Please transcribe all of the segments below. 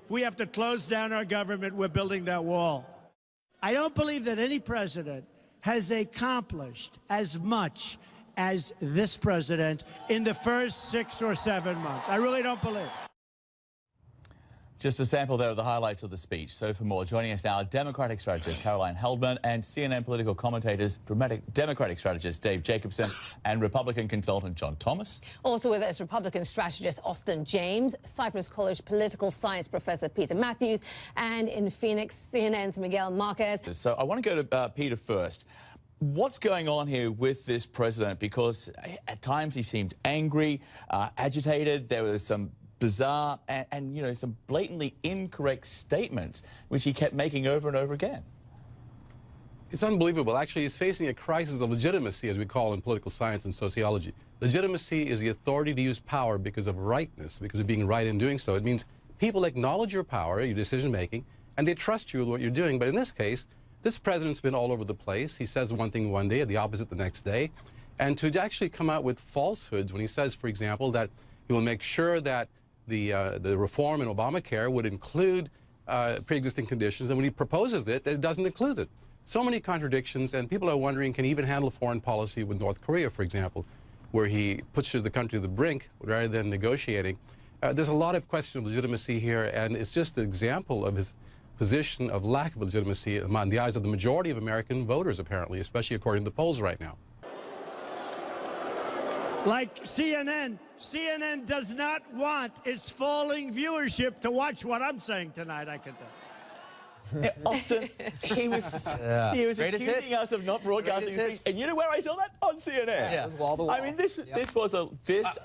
If we have to close down our government, we're building that wall. I don't believe that any president has accomplished as much as this president in the first 6 or 7 months. I really don't believe. Just a sample there of the highlights of the speech. So for more, joining us now, Democratic strategist Caroline Heldman and CNN political commentators, Democratic strategist Dave Jacobson and Republican consultant John Thomas. Also with us, Republican strategist Austin James, Cypress College political science professor Peter Mathews, and in Phoenix, CNN's Miguel Marquez. So I want to go to Peter first. What's going on here with this president? Because at times he seemed angry, agitated. There was some bizarre and you know, some blatantly incorrect statements which he kept making over and over again. It's unbelievable. Actually, he's facing a crisis of legitimacy, as we call in political science and sociology. Legitimacy is the authority to use power because of rightness, because of being right in doing so. It means people acknowledge your power, your decision-making, and they trust you with what you're doing. But in this case, this president's been all over the place. He says one thing one day, the opposite the next day. And to actually come out with falsehoods when he says, for example, that he will make sure that the reform in Obamacare would include pre-existing conditions, and when he proposes it, it doesn't include it. So many contradictions, and people are wondering, can he even handle foreign policy with North Korea, for example, where he pushes the country to the brink rather than negotiating. There's a lot of question of legitimacy here, and it's just an example of his position of lack of legitimacy in the eyes of the majority of American voters, apparently, especially according to the polls right now. Like CNN does not want its falling viewership to watch what I'm saying tonight, I can tell. Austin, he was accusing us of not broadcasting his speech. And you know where I saw that? On CNN. Yeah, it was wall to wall. I mean,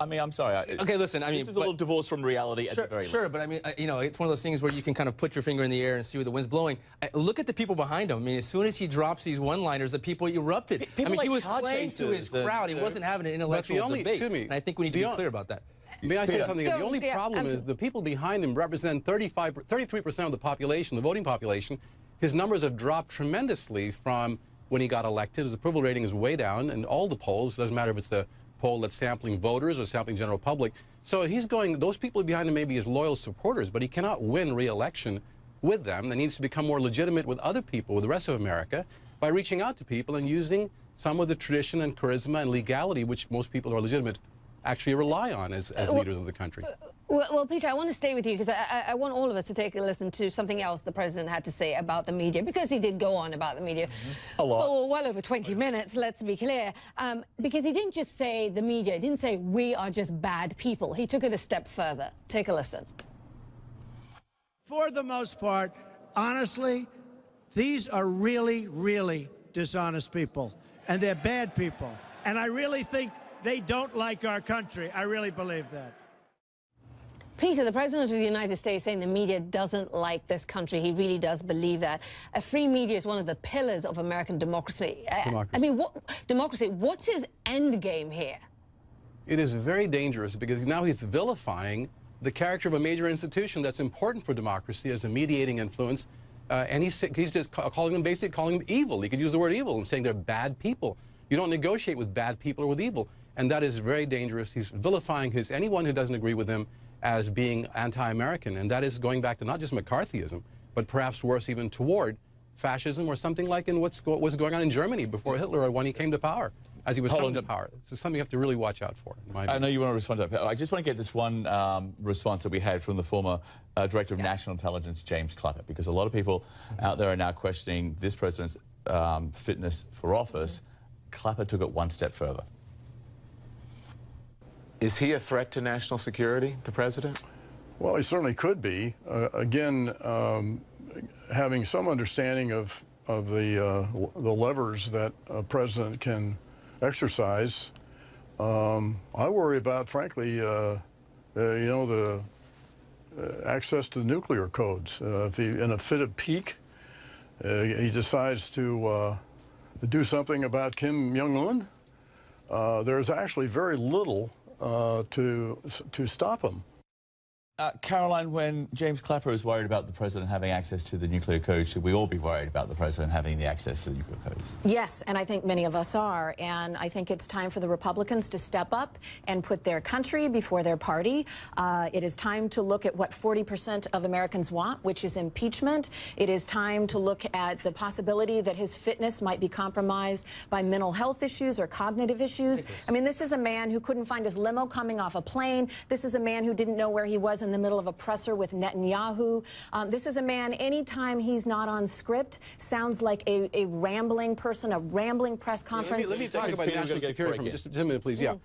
I mean, I'm sorry. Okay, listen, I mean, this is a little divorce from reality at the very least. Sure, but I mean, you know, it's one of those things where you can kind of put your finger in the air and see where the wind's blowing. Look at the people behind him. I mean, as soon as he drops these one-liners, the people erupted. I mean, he was playing to his crowd. He wasn't having an intellectual debate. And I think we need to be clear about that. May I say something? The only problem is the people behind him represent 33% of the population, the voting population. His numbers have dropped tremendously from when he got elected. His approval rating is way down in all the polls. It doesn't matter if it's a poll that's sampling voters or sampling general public. So he's going, those people behind him may be his loyal supporters, but he cannot win re-election with them. That needs to become more legitimate with other people, with the rest of America, by reaching out to people and using some of the tradition and charisma and legality which most people who are legitimate actually rely on as leaders of the country. Well, Peter, I want to stay with you because I want all of us to take a listen to something else the president had to say about the media, because he did go on about the media a lot. For well over 20 minutes, let's be clear. Because he didn't just say the media, he didn't say we are just bad people. He took it a step further. Take a listen. For the most part, honestly, these are really, really dishonest people, and they're bad people. And I really think they don't like our country. I really believe that. Peter, the President of the United States saying the media doesn't like this country. He really does believe that. A free media is one of the pillars of American democracy. I mean, democracy, what's his end game here? It is very dangerous because now he's vilifying the character of a major institution that's important for democracy as a mediating influence. And he's just calling them evil. He could use the word evil and saying they're bad people. You don't negotiate with bad people or with evil. And that is very dangerous. He's vilifying anyone who doesn't agree with him as being anti-American, and that is going back to not just McCarthyism, but perhaps worse even toward fascism or something like in what was going on in Germany before Hitler or when he came to power, as he was coming to power. So something you have to really watch out for. I know you want to respond to that. I just want to get this one response that we had from the former Director of National Intelligence, James Clapper, because a lot of people out there are now questioning this president's fitness for office. Clapper took it one step further. Is he a threat to national security, the president? Well, he certainly could be. Again, having some understanding of the levers that a president can exercise, I worry about, frankly, you know, the access to nuclear codes. If he, in a fit of pique, he decides to do something about Kim Jong-un, there's actually very little to stop him. Caroline, when James Clapper is worried about the president having access to the nuclear code, should we all be worried about the president having the access to the nuclear codes? Yes, and I think many of us are. And I think it's time for the Republicans to step up and put their country before their party. It is time to look at what 40% of Americans want, which is impeachment. It is time to look at the possibility that his fitness might be compromised by mental health issues or cognitive issues. I mean, this is a man who couldn't find his limo coming off a plane. This is a man who didn't know where he was in the middle of a presser with Netanyahu. This is a man, anytime he's not on script, sounds like a rambling person, a rambling press conference. Let me talk about national security for just a minute, please. Yeah.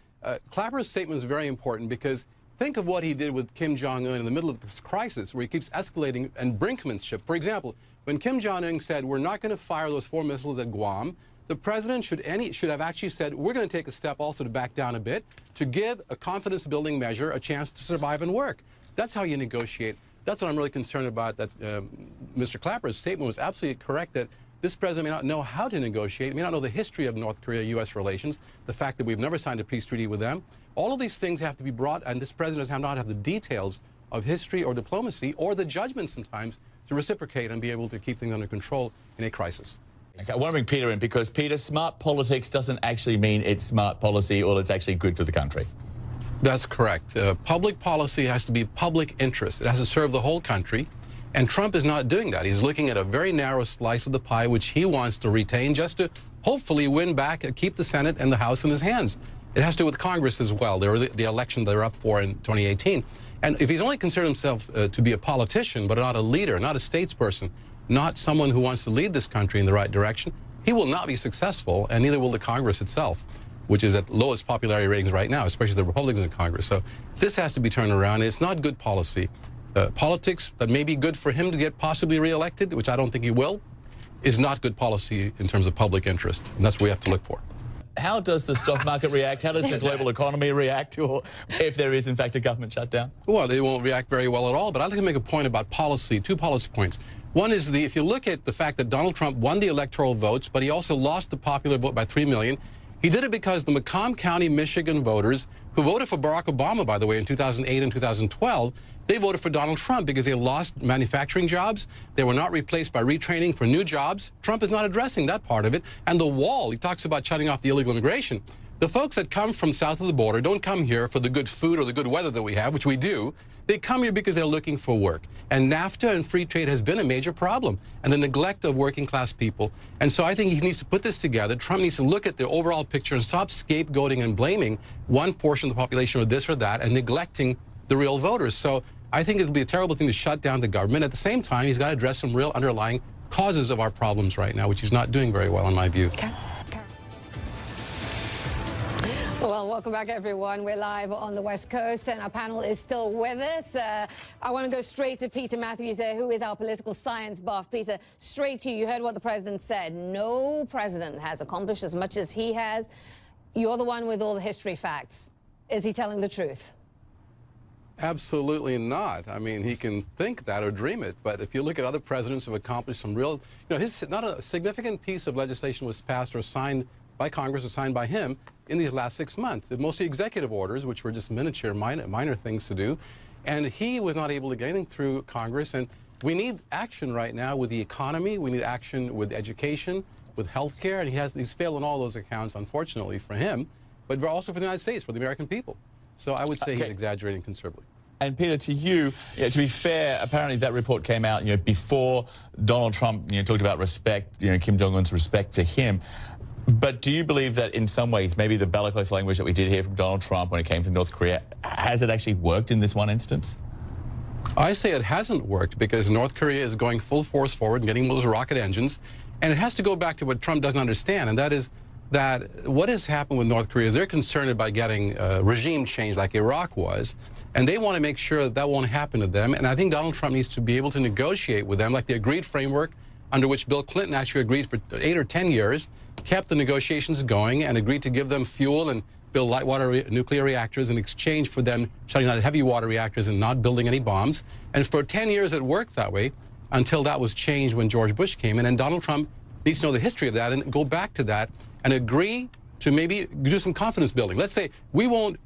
Clapper's statement is very important because think of what he did with Kim Jong-un in the middle of this crisis where he keeps escalating and brinkmanship. For example, when Kim Jong-un said, we're not going to fire those 4 missiles at Guam, the president should have actually said, we're going to take a step also to back down a bit to give a confidence-building measure a chance to survive and work. That's how you negotiate. That's what I'm really concerned about, that Mr. Clapper's statement was absolutely correct, that this president may not know how to negotiate, may not know the history of North Korea-U.S. relations, the fact that we've never signed a peace treaty with them. All of these things have to be brought, and this president does not have the details of history or diplomacy or the judgment sometimes to reciprocate and be able to keep things under control in a crisis. Okay, I want to bring Peter in because, Peter, smart politics doesn't actually mean it's smart policy or it's actually good for the country. That's correct. Public policy has to be public interest. It has to serve the whole country. And Trump is not doing that. He's looking at a very narrow slice of the pie, which he wants to retain just to hopefully win back and keep the Senate and the House in his hands. It has to do with Congress as well. They're the election they're up for in 2018. And if he's only considered himself to be a politician, but not a leader, not a statesperson, not someone who wants to lead this country in the right direction, he will not be successful, and neither will the Congress itself, which is at lowest popularity ratings right now, especially the Republicans in Congress. So this has to be turned around. It's not good policy. Politics that may be good for him to get possibly reelected, which I don't think he will, is not good policy in terms of public interest. And that's what we have to look for. How does the stock market react? How does the global economy react to, if there is, in fact, a government shutdown? Well, they won't react very well at all. But I'd like to make a point about policy, 2 policy points. One is if you look at the fact that Donald Trump won the electoral votes, but he also lost the popular vote by 3 million, he did it because the Macomb County, Michigan voters, who voted for Barack Obama, by the way, in 2008 and 2012, they voted for Donald Trump because they lost manufacturing jobs. They were not replaced by retraining for new jobs. Trump is not addressing that part of it. And the wall, he talks about shutting off the illegal immigration. The folks that come from south of the border don't come here for the good food or the good weather that we have, which we do. They come here because they're looking for work. And NAFTA and free trade has been a major problem, and the neglect of working class people. And so I think he needs to put this together. Trump needs to look at the overall picture and stop scapegoating and blaming one portion of the population or this or that and neglecting the real voters. So I think it would be a terrible thing to shut down the government. At the same time, he's got to address some real underlying causes of our problems right now, which he's not doing very well, in my view. Okay. Well, welcome back, everyone. We're live on the West Coast, and our panel is still with us. I want to go straight to Peter Mathews, who is our political science buff. Peter, straight to you. You heard what the president said. No president has accomplished as much as he has. You're the one with all the history facts. Is he telling the truth? Absolutely not. I mean, he can think that or dream it, but if you look at other presidents who have accomplished some real, not a significant piece of legislation was passed or signed by Congress or signed by him in these last 6 months. Mostly executive orders, which were just miniature, minor things to do. And he was not able to get anything through Congress. And we need action right now with the economy. We need action with education, with health care. And he's failed on all those accounts, unfortunately, for him, but also for the United States, for the American people. So I would say he's exaggerating considerably. And Peter, to you, to be fair, apparently that report came out, before Donald Trump, talked about respect, Kim Jong-un's respect for him. But do you believe that in some ways, maybe the bellicose language that we did hear from Donald Trump when it came to North Korea, has it actually worked in this one instance? I say it hasn't worked because North Korea is going full force forward and getting those rocket engines. And it has to go back to what Trump doesn't understand, and that is that what has happened with North Korea is they're concerned about getting regime change like Iraq was, and they want to make sure that that won't happen to them. And I think Donald Trump needs to be able to negotiate with them like the agreed framework under which Bill Clinton actually agreed for 8 or 10 years, kept the negotiations going and agreed to give them fuel and build light water nuclear reactors in exchange for them shutting down heavy water reactors and not building any bombs. And for 10 years it worked that way until that was changed when George Bush came in. And Donald Trump needs to know the history of that and go back to that and agree to maybe do some confidence building. Let's say we won't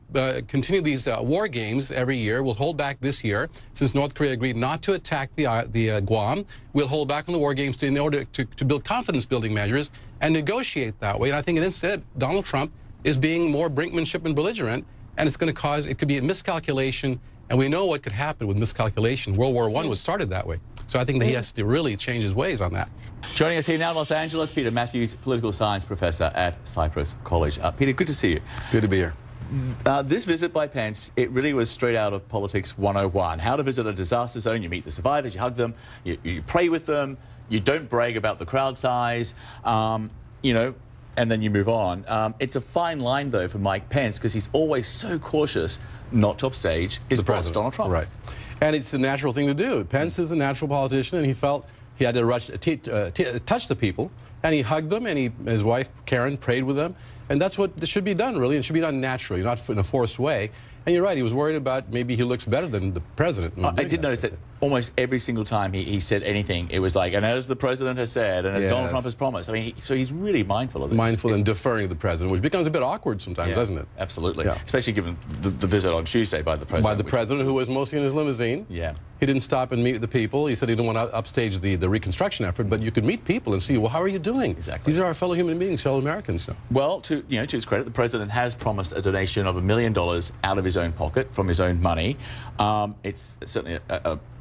continue these war games every year. We'll hold back this year, since North Korea agreed not to attack the Guam. We'll hold back on the war games in order to build confidence building measures and negotiate that way. And I think instead, Donald Trump is being more brinkmanship and belligerent, and it's going to cause, it could be a miscalculation, and we know what could happen with miscalculation. World War I was started that way. So I think that he has to really change his ways on that. Joining us here now in Los Angeles, Peter Mathews, political science professor at Cypress College. Peter, good to see you. Good to be here. This visit by Pence, it really was straight out of Politics 101. How to visit a disaster zone. You meet the survivors, you hug them, you pray with them, you don't brag about the crowd size, you know, and then you move on. It's a fine line, though, for Mike Pence, because he's always so cautious not to upstage his boss, Donald Trump. Right. And it's the natural thing to do. Pence is a natural politician, and he felt he had to rush touch the people, and he hugged them, and his wife, Karen, prayed with them. And that's what should be done, really. It should be done naturally, not in a forced way. And you're right, he was worried about maybe he looks better than the president. I did notice that almost every single time he said anything, it was like, and as the president has said, and as Donald Trump has promised. I mean, so he's really mindful of this. Mindful and deferring to the president, which becomes a bit awkward sometimes, doesn't it? Absolutely. Yeah. Especially given the visit on Tuesday by the president. By the president, who was mostly in his limousine. Yeah. He didn't stop and meet the people. He said he didn't want to upstage the reconstruction effort, but you could meet people and see, well, how are you doing? Exactly. These are our fellow human beings, fellow Americans. So. Well, to his credit, the president has promised a donation of $1 million out of his own pocket, from his own money. It's certainly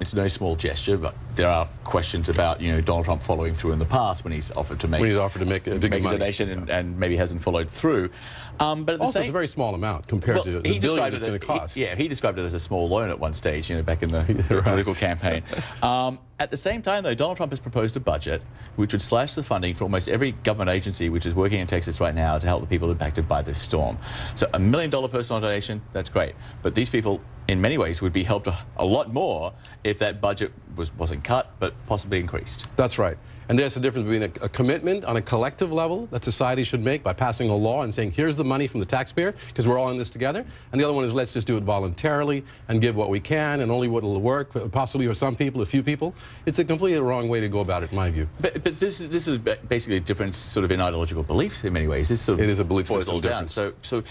it's no small gesture, but there are questions about Donald Trump following through in the past when he's offered to make a donation and maybe hasn't followed through. But at the also, it's a very small amount compared to the billion it's going to cost. He described it as a small loan at one stage, back in the political campaign. At the same time, though, Donald Trump has proposed a budget which would slash the funding for almost every government agency which is working in Texas right now to help the people impacted by this storm. So $1 million personal donation, that's great. But these people, in many ways, would be helped a lot more if that budget wasn't cut, but possibly increased. That's right. And there's a difference between a commitment on a collective level that society should make by passing a law and saying, here's the money from the taxpayer, because we're all in this together. And the other one is, let's just do it voluntarily and give what we can and only what will work, possibly for some people, a few people. It's a completely wrong way to go about it, in my view. But this is basically a difference sort of in ideological beliefs in many ways. This sort of it is a belief system difference. So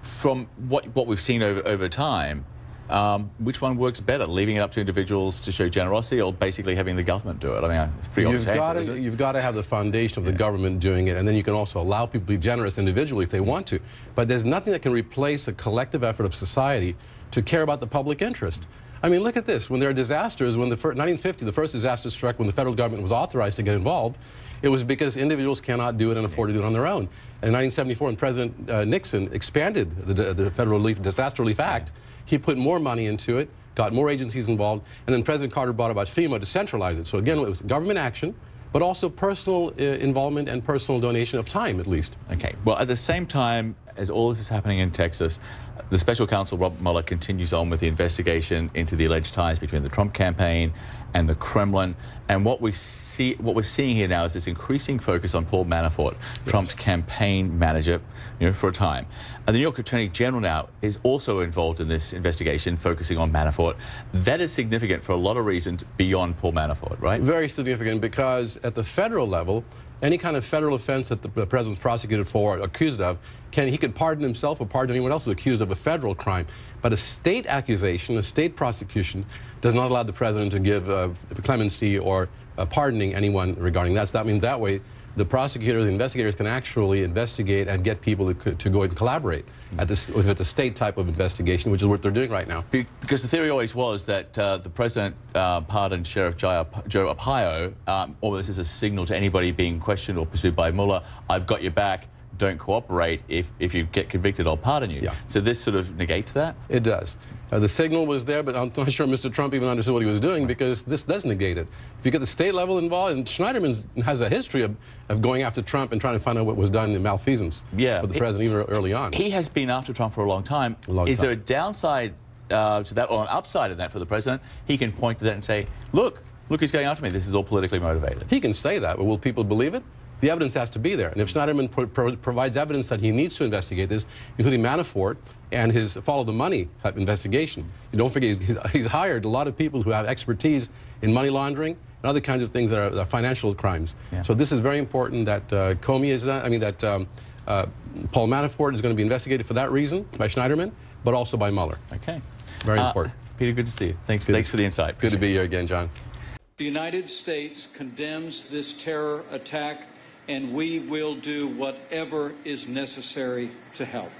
from what we've seen over time, which one works better, leaving it up to individuals to show generosity, or basically having the government do it? I mean, it's pretty obvious answer, isn't it? You've got to have the foundation of the government doing it, and then you can also allow people to be generous individually if they want to. But there's nothing that can replace a collective effort of society to care about the public interest. I mean, look at this. When there are disasters, when 1950, the first disaster struck when the federal government was authorized to get involved, it was because individuals cannot do it and afford to do it on their own. And in 1974, when President Nixon expanded the Federal Disaster Relief Act, he put more money into it, got more agencies involved, and then President Carter brought about FEMA to centralize it. So again, it was government action, but also personal involvement and personal donation of time, at least. Okay. Well, at the same time as all this is happening in Texas, the special counsel, Robert Mueller, continues on with the investigation into the alleged ties between the Trump campaign and the Kremlin. And what we're seeing here now is this increasing focus on Paul Manafort, Trump's campaign manager, for a time. And the New York Attorney General now is also involved in this investigation, focusing on Manafort. That is significant for a lot of reasons beyond Paul Manafort, right? Very significant, because at the federal level, any kind of federal offense that the president's prosecuted for or accused of, he could pardon himself or pardon anyone else who's accused of a federal crime. But a state accusation, a state prosecution, does not allow the president to give clemency or pardoning anyone regarding that. So that means that way the prosecutors, the investigators can actually investigate and get people to go and collaborate at this, if it's a state type of investigation, which is what they're doing right now. Because the theory always was that the president pardoned Sheriff Joe Arpaio, almost as a signal to anybody being questioned or pursued by Mueller, I've got your back, don't cooperate. If you get convicted, I'll pardon you. Yeah. So this sort of negates that? It does. The signal was there, but I'm not sure Mr. Trump even understood what he was doing, because this does negate it. If you get the state level involved, and Schneiderman has a history of going after Trump and trying to find out what was done in malfeasance for the president even early on. He has been after Trump for a long time. Is there a downside to that, or an upside of that for the president? He can point to that and say, look who's going after me. This is all politically motivated. He can say that, but will people believe it? The evidence has to be there. And if Schneiderman provides evidence that he needs to investigate this, including Manafort and his follow the money type investigation, you don't forget he's hired a lot of people who have expertise in money laundering and other kinds of things that are financial crimes. Yeah. So this is very important that Comey is, Paul Manafort is going to be investigated for that reason by Schneiderman, but also by Mueller. Okay. Very important. Peter, good to see you. Thanks for the insight. Good to be here again, John. The United States condemns this terror attack, and we will do whatever is necessary to help.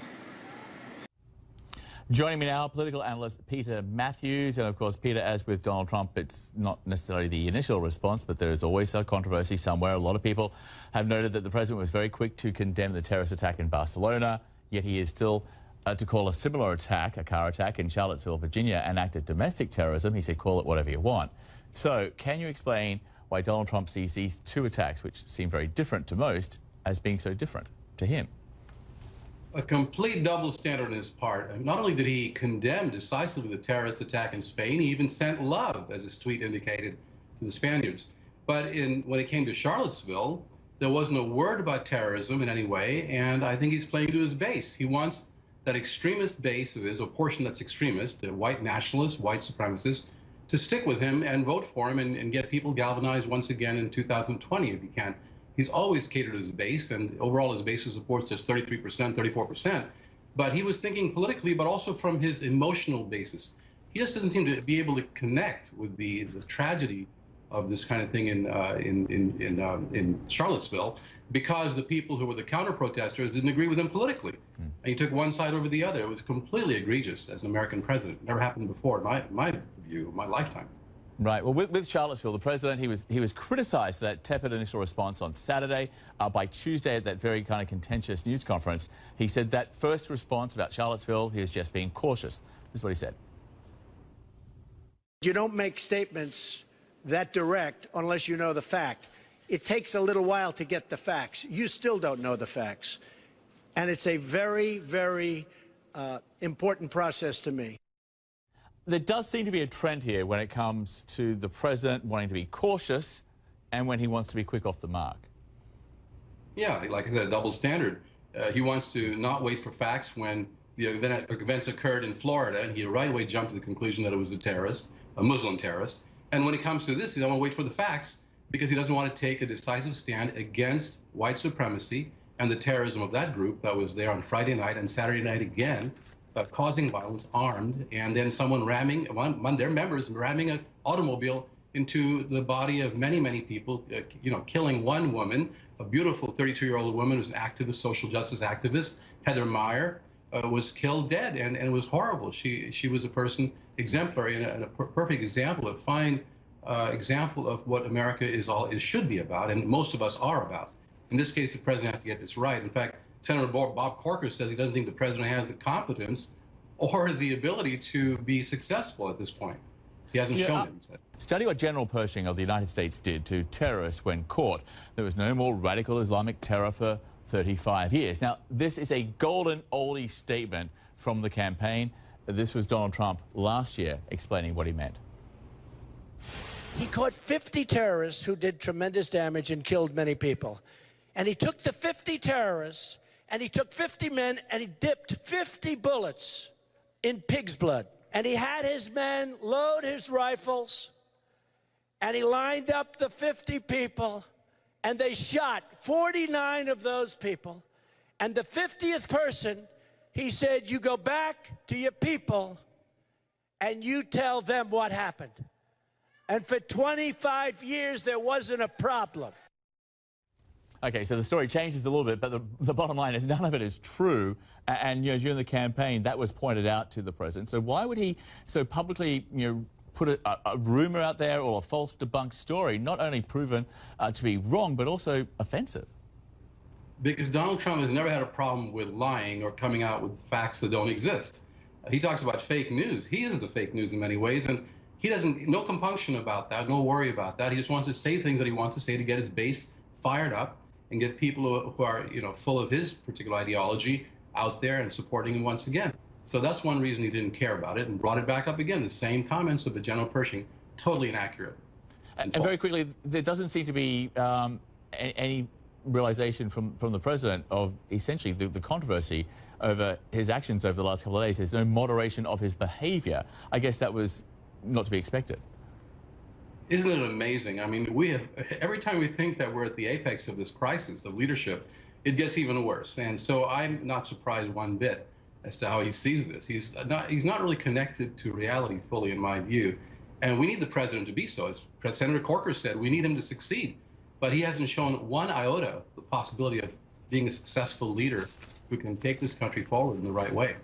Joining me now, political analyst Peter Mathews. And of course, Peter, as with Donald Trump, it's not necessarily the initial response, but there is always a controversy somewhere. A lot of people have noted that the president was very quick to condemn the terrorist attack in Barcelona, yet he is still to call a similar attack, a car attack in Charlottesville, Virginia, an act of domestic terrorism. He said, call it whatever you want. So can you explain why Donald Trump sees these two attacks, which seem very different to most, as being so different to him? A complete double standard on his part. Not only did he condemn decisively the terrorist attack in Spain, he even sent love, as his tweet indicated, to the Spaniards. But when it came to Charlottesville, there wasn't a word about terrorism in any way, and I think he's playing to his base. He wants that extremist base of his, or portion that's extremist, the white nationalists, white supremacists, to stick with him and vote for him and get people galvanized once again in 2020 if he can. He's always catered to his base, and overall his base supports just 33%, 34%. But he was thinking politically, but also from his emotional basis. He just doesn't seem to be able to connect with the tragedy of this kind of thing in Charlottesville, because the people who were the counter-protesters didn't agree with him politically. And he took one side over the other. It was completely egregious as an American president. Never happened before in my view, my lifetime. Right. Well, with Charlottesville, the president, he was criticized for that tepid initial response on Saturday. By Tuesday, at that very kind of contentious news conference, he said that first response about Charlottesville, he was just being cautious. This is what he said. You don't make statements that direct unless you know the fact. It takes a little while to get the facts. You still don't know the facts. And it's a very, very important process to me. There does seem to be a trend here when it comes to the president wanting to be cautious and when he wants to be quick off the mark. Yeah, like I said, a double standard. He wants to not wait for facts when the events occurred in Florida, and he right away jumped to the conclusion that it was a terrorist, a Muslim terrorist. And when it comes to this, he doesn't want to wait for the facts because he doesn't want to take a decisive stand against white supremacy and the terrorism of that group that was there on Friday night and Saturday night again, causing violence, armed, and then someone ramming, one of their members ramming an automobile into the body of many, many people, killing one woman, a beautiful 32-year-old woman who's an activist, social justice activist, Heather Meyer, was killed dead, and it was horrible. She was a person exemplary and a perfect example, a fine example of what America should be about, and most of us are about. In this case, the president has to get this right. In fact, Senator Bob Corker says he doesn't think the president has the competence or the ability to be successful at this point. He hasn't shown it, he said. Study what General Pershing of the United States did to terrorists when caught. There was no more radical Islamic terror for 35 years. Now, this is a golden oldie statement from the campaign. This was Donald Trump last year explaining what he meant. He caught 50 terrorists who did tremendous damage and killed many people. And he took the 50 terrorists, and he took 50 men, and he dipped 50 bullets in pig's blood. And he had his men load his rifles, and he lined up the 50 people, and they shot 49 of those people. And the 50th person, he said, you go back to your people, and you tell them what happened. And for 25 years, there wasn't a problem. Okay, so the story changes a little bit, but the bottom line is none of it is true. And during the campaign, that was pointed out to the president. So why would he so publicly, put a rumor out there or a false debunked story, not only proven to be wrong, but also offensive? Because Donald Trump has never had a problem with lying or coming out with facts that don't exist. He talks about fake news. He is the fake news in many ways, and he no compunction about that, no worry about that. He just wants to say things that he wants to say to get his base fired up and get people who are, full of his particular ideology out there and supporting him once again. So that's one reason he didn't care about it and brought it back up again. The same comments of the General Pershing, totally inaccurate. And very quickly, there doesn't seem to be any realization from the president of essentially the controversy over his actions over the last couple of days. There's no moderation of his behavior. I guess that was not to be expected. Isn't it amazing? I mean, every time we think that we're at the apex of this crisis of leadership, it gets even worse. And so I'm not surprised one bit as to how he sees this. He's not really connected to reality fully, in my view. And we need the president to be so. As Senator Corker said, we need him to succeed. But he hasn't shown one iota the possibility of being a successful leader who can take this country forward in the right way.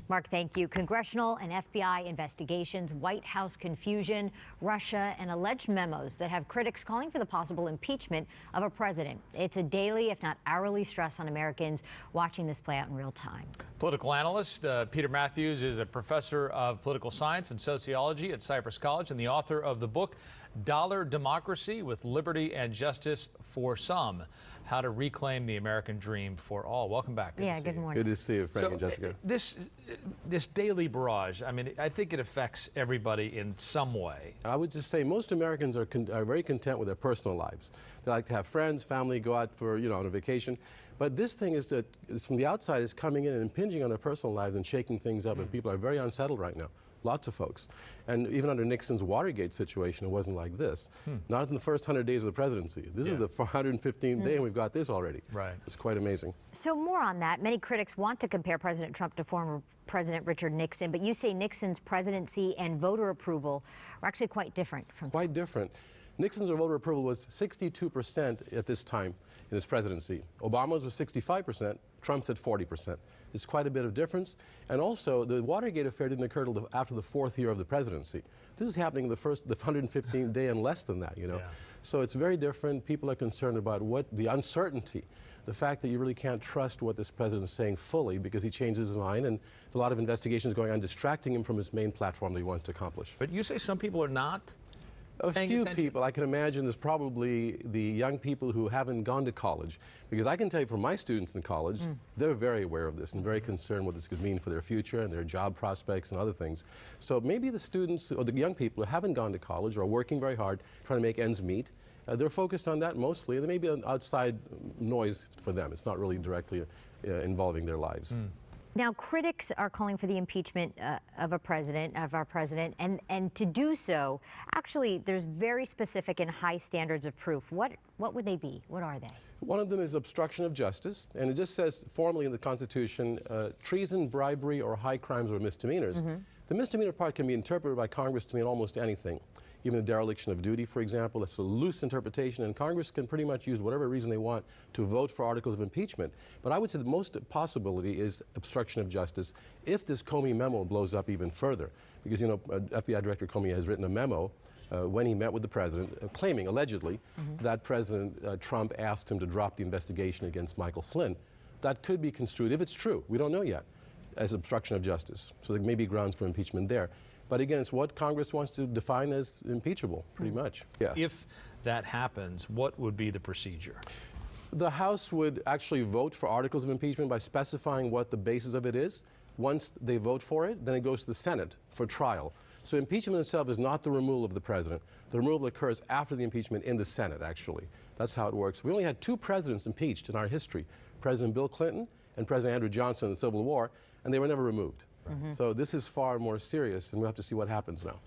Mark, thank you. Congressional and FBI investigations, White House confusion, Russia, and alleged memos that have critics calling for the possible impeachment of a president. It's a daily, if not hourly, stress on Americans watching this play out in real time. Political analyst Peter Mathews is a professor of political science and sociology at Cypress College and the author of the book Dollar Democracy with Liberty and Justice for Some. How to Reclaim the American Dream for All. Welcome back. Good morning. Good to see you, Frank and Jessica. This daily barrage, I mean, I think it affects everybody in some way. I would just say most Americans are very content with their personal lives. They like to have friends, family, go out for, on a vacation. But this thing is that from the outside is coming in and impinging on their personal lives and shaking things up, and people are very unsettled right now. Lots of folks. And even under Nixon's Watergate situation, it wasn't like this. Not in the first 100 days of the presidency. This is the 115th day, and we've got this already. Right. It's quite amazing. So more on that. Many critics want to compare President Trump to former President Richard Nixon, but you say Nixon's presidency and voter approval are actually quite different. Quite different. Nixon's voter approval was 62% at this time in his presidency. Obama's was 65%. Trump's at 40%. It's quite a bit of difference. And also, the Watergate affair didn't occur till after the 4th year of the presidency. This is happening the 115th day and less than that, Yeah. So it's very different. People are concerned about the uncertainty, the fact that you really can't trust what this president is saying fully because he changes his mind, and a lot of investigations going on distracting him from his main platform that he wants to accomplish. But you say some people are not? A few people. I can imagine there's probably the young people who haven't gone to college. Because I can tell you from my students in college, they're very aware of this and very concerned what this could mean for their future and their job prospects and other things. So maybe the students or the young people who haven't gone to college or are working very hard trying to make ends meet, they're focused on that mostly. There may be an outside noise for them. It's not really directly involving their lives. Now, critics are calling for the impeachment of our president, and to do so, actually, there's very specific and high standards of proof. What would they be? What are they? One of them is obstruction of justice, and it just says formally in the Constitution, treason, bribery, or high crimes or misdemeanors. The misdemeanor part can be interpreted by Congress to mean almost anything. Even a dereliction of duty, for example, that's a loose interpretation, and Congress can pretty much use whatever reason they want to vote for articles of impeachment. But I would say the most possibility is obstruction of justice if this Comey memo blows up even further. Because, FBI Director Comey has written a memo when he met with the president, claiming, allegedly, that President Trump asked him to drop the investigation against Michael Flynn. That could be construed, if it's true, we don't know yet, as obstruction of justice. So there may be grounds for impeachment there. But again, it's what Congress wants to define as impeachable, pretty much. Yes. If that happens, what would be the procedure? The House would actually vote for articles of impeachment by specifying what the basis of it is. Once they vote for it, then it goes to the Senate for trial. So impeachment itself is not the removal of the president. The removal occurs after the impeachment in the Senate, actually. That's how it works. We only had 2 presidents impeached in our history, President Bill Clinton and President Andrew Johnson in the Civil War, and they were never removed. So this is far more serious, and we'll have to see what happens now.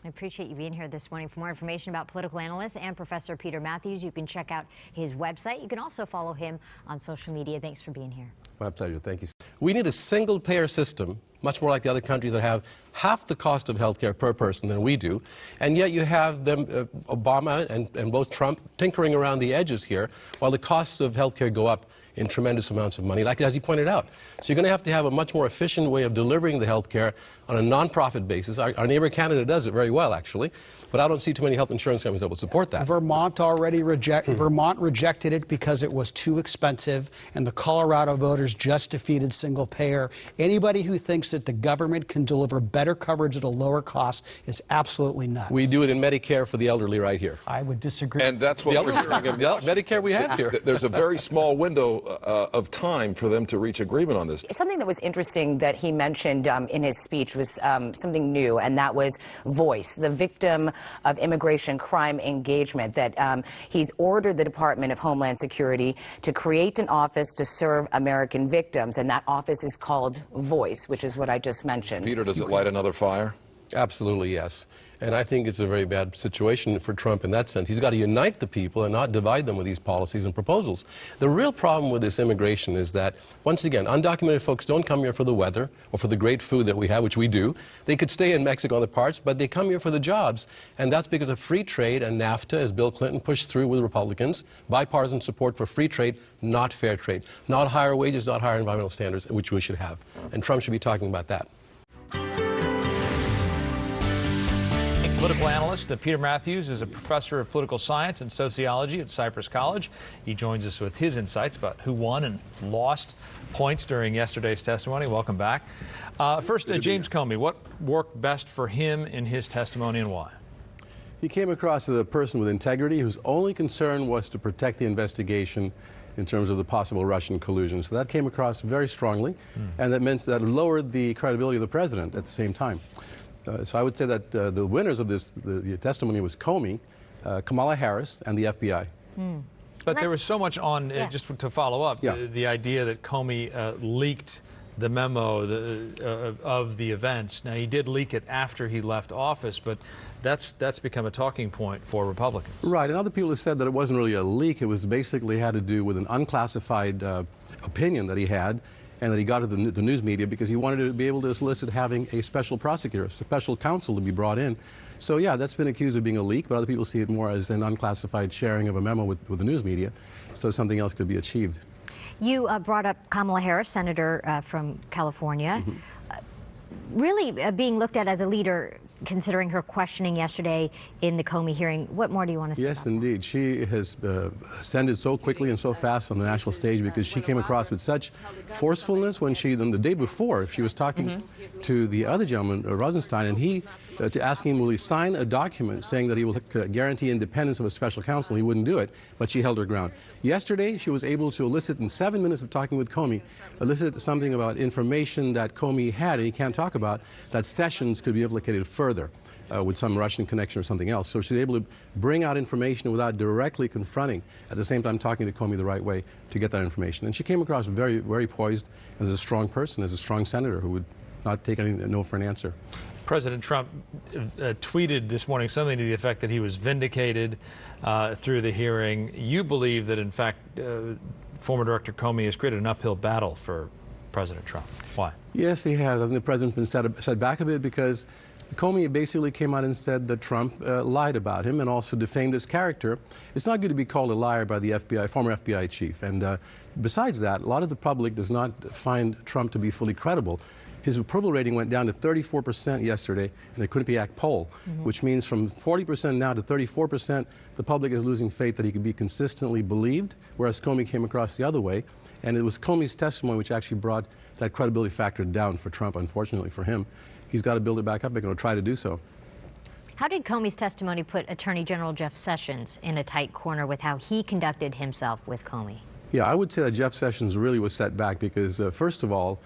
I appreciate you being here this morning. For more information about political analyst and Professor Peter Mathews, you can check out his website. You can also follow him on social media. Thanks for being here. My pleasure. Thank you. We need a single-payer system, much more like the other countries that have half the cost of health care per person than we do, and yet you have them, Obama and both Trump, tinkering around the edges here, while the costs of health care go up in tremendous amounts of money, like as he pointed out. So you're going to have a much more efficient way of delivering the health care on a non-profit basis. Our neighbor Canada does it very well, actually, but I don't see too many health insurance companies that will support that. Vermont Vermont rejected it because it was too expensive, and the Colorado voters just defeated single payer. Anybody who thinks that the government can deliver better coverage at a lower cost is absolutely nuts. We do it in Medicare for the elderly right here. I would disagree. And that's what we're hearing. Medicare we have here. There's a very small window of time for them to reach agreement on this. Something that was interesting that he mentioned in his speech was something new, and that was voice, the victim of immigration crime engagement, that he's ordered the Department of Homeland Security to create an office to serve American victims, and that office is called Voice, which is what I just mentioned. Peter, does it light another fire? Absolutely, yes. And I think it's a very bad situation for Trump in that sense. He's got to unite the people and not divide them with these policies and proposals. The real problem with this immigration is that, once again, undocumented folks don't come here for the weather or for the great food that we have, which we do. They could stay in Mexico and other parts, but they come here for the jobs. And that's because of free trade and NAFTA, as Bill Clinton pushed through with Republicans, bipartisan support for free trade, not fair trade, not higher wages, not higher environmental standards, which we should have. And Trump should be talking about that. Political analyst Peter Mathews is a professor of political science and sociology at Cypress College. He joins us with his insights about who won and lost points during yesterday's testimony. Welcome back. First, James Comey, what worked best for him in his testimony and why? He came across as a person with integrity whose only concern was to protect the investigation in terms of the possible Russian collusion. So that came across very strongly, and that meant that it lowered the credibility of the president at the same time. So I would say that the winners of this, the testimony was Comey, Kamala Harris, and the FBI. But there was so much on, just to follow up, the idea that Comey leaked the memo of the events. Now, he did leak it after he left office, but that's become a talking point for Republicans. Right, and other people have said that it wasn't really a leak. It was basically had to do with an unclassified opinion that he had, and that he got to the news media because he wanted to be able to solicit having a special prosecutor, a special counsel to be brought in. So yeah, that's been accused of being a leak, but other people see it more as an unclassified sharing of a memo with the news media, so something else could be achieved. You brought up Kamala Harris, Senator from California, really being looked at as a leader, considering her questioning yesterday in the Comey hearing. What more do you want to say? Yes, indeed. She has ascended so quickly and so fast on the national stage because she came across with such forcefulness when she, the day before, she was talking to the other gentleman, Rosenstein, and he, to ask him will he sign a document saying that he will guarantee independence of a special counsel. He wouldn't do it, but she held her ground. Yesterday, she was able to elicit, in 7 minutes of talking with Comey, elicit something about information that Comey had, and he can't talk about, that Sessions could be implicated further with some Russian connection or something else. So she's able to bring out information without directly confronting, at the same time talking to Comey the right way to get that information. And she came across very, very poised as a strong person, as a strong senator who would not take any no for an answer. President Trump tweeted this morning something to the effect that he was vindicated through the hearing. You believe that, in fact, former Director Comey has created an uphill battle for President Trump. Why? Yes, he has. I think the president's been set back a bit because Comey basically came out and said that Trump lied about him and also defamed his character. It's not good to be called a liar by the FBI, former FBI chief. And besides that, a lot of the public does not find Trump to be fully credible. His approval rating went down to 34% yesterday in the Quinnipiac poll, which means from 40% now to 34%, the public is losing faith that he could be consistently believed, whereas Comey came across the other way. And it was Comey's testimony which actually brought that credibility factor down for Trump, unfortunately for him. He's got to build it back up. They're going to try to do so. How did Comey's testimony put Attorney General Jeff Sessions in a tight corner with how he conducted himself with Comey? Yeah, I would say that Jeff Sessions really was set back because, first of all,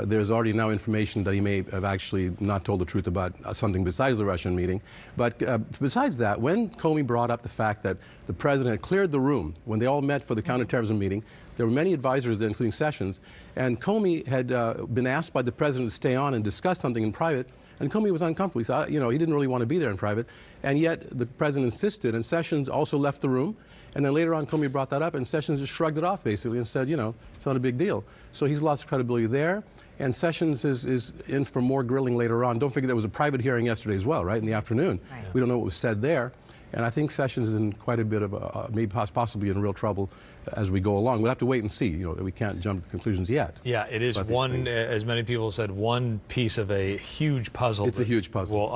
there's already now information that he may have actually not told the truth about something besides the Russian meeting. But besides that, when Comey brought up the fact that the president had cleared the room when they all met for the counterterrorism meeting, there were many advisors there, including Sessions, and Comey had been asked by the president to stay on and discuss something in private, and Comey was uncomfortable. He said, he didn't really want to be there in private, and yet the president insisted, and Sessions also left the room. And then later on, Comey brought that up, and Sessions just shrugged it off, basically, and said, it's not a big deal. So he's lost credibility there, and Sessions is in for more grilling later on. Don't forget there was a private hearing yesterday as well, right, in the afternoon. Right. We don't know what was said there. And I think Sessions is in quite a bit of, maybe possibly in real trouble as we go along. We'll have to wait and see. We can't jump to conclusions yet. Yeah, it is one, as many people have said, one piece of a huge puzzle. It's a huge puzzle.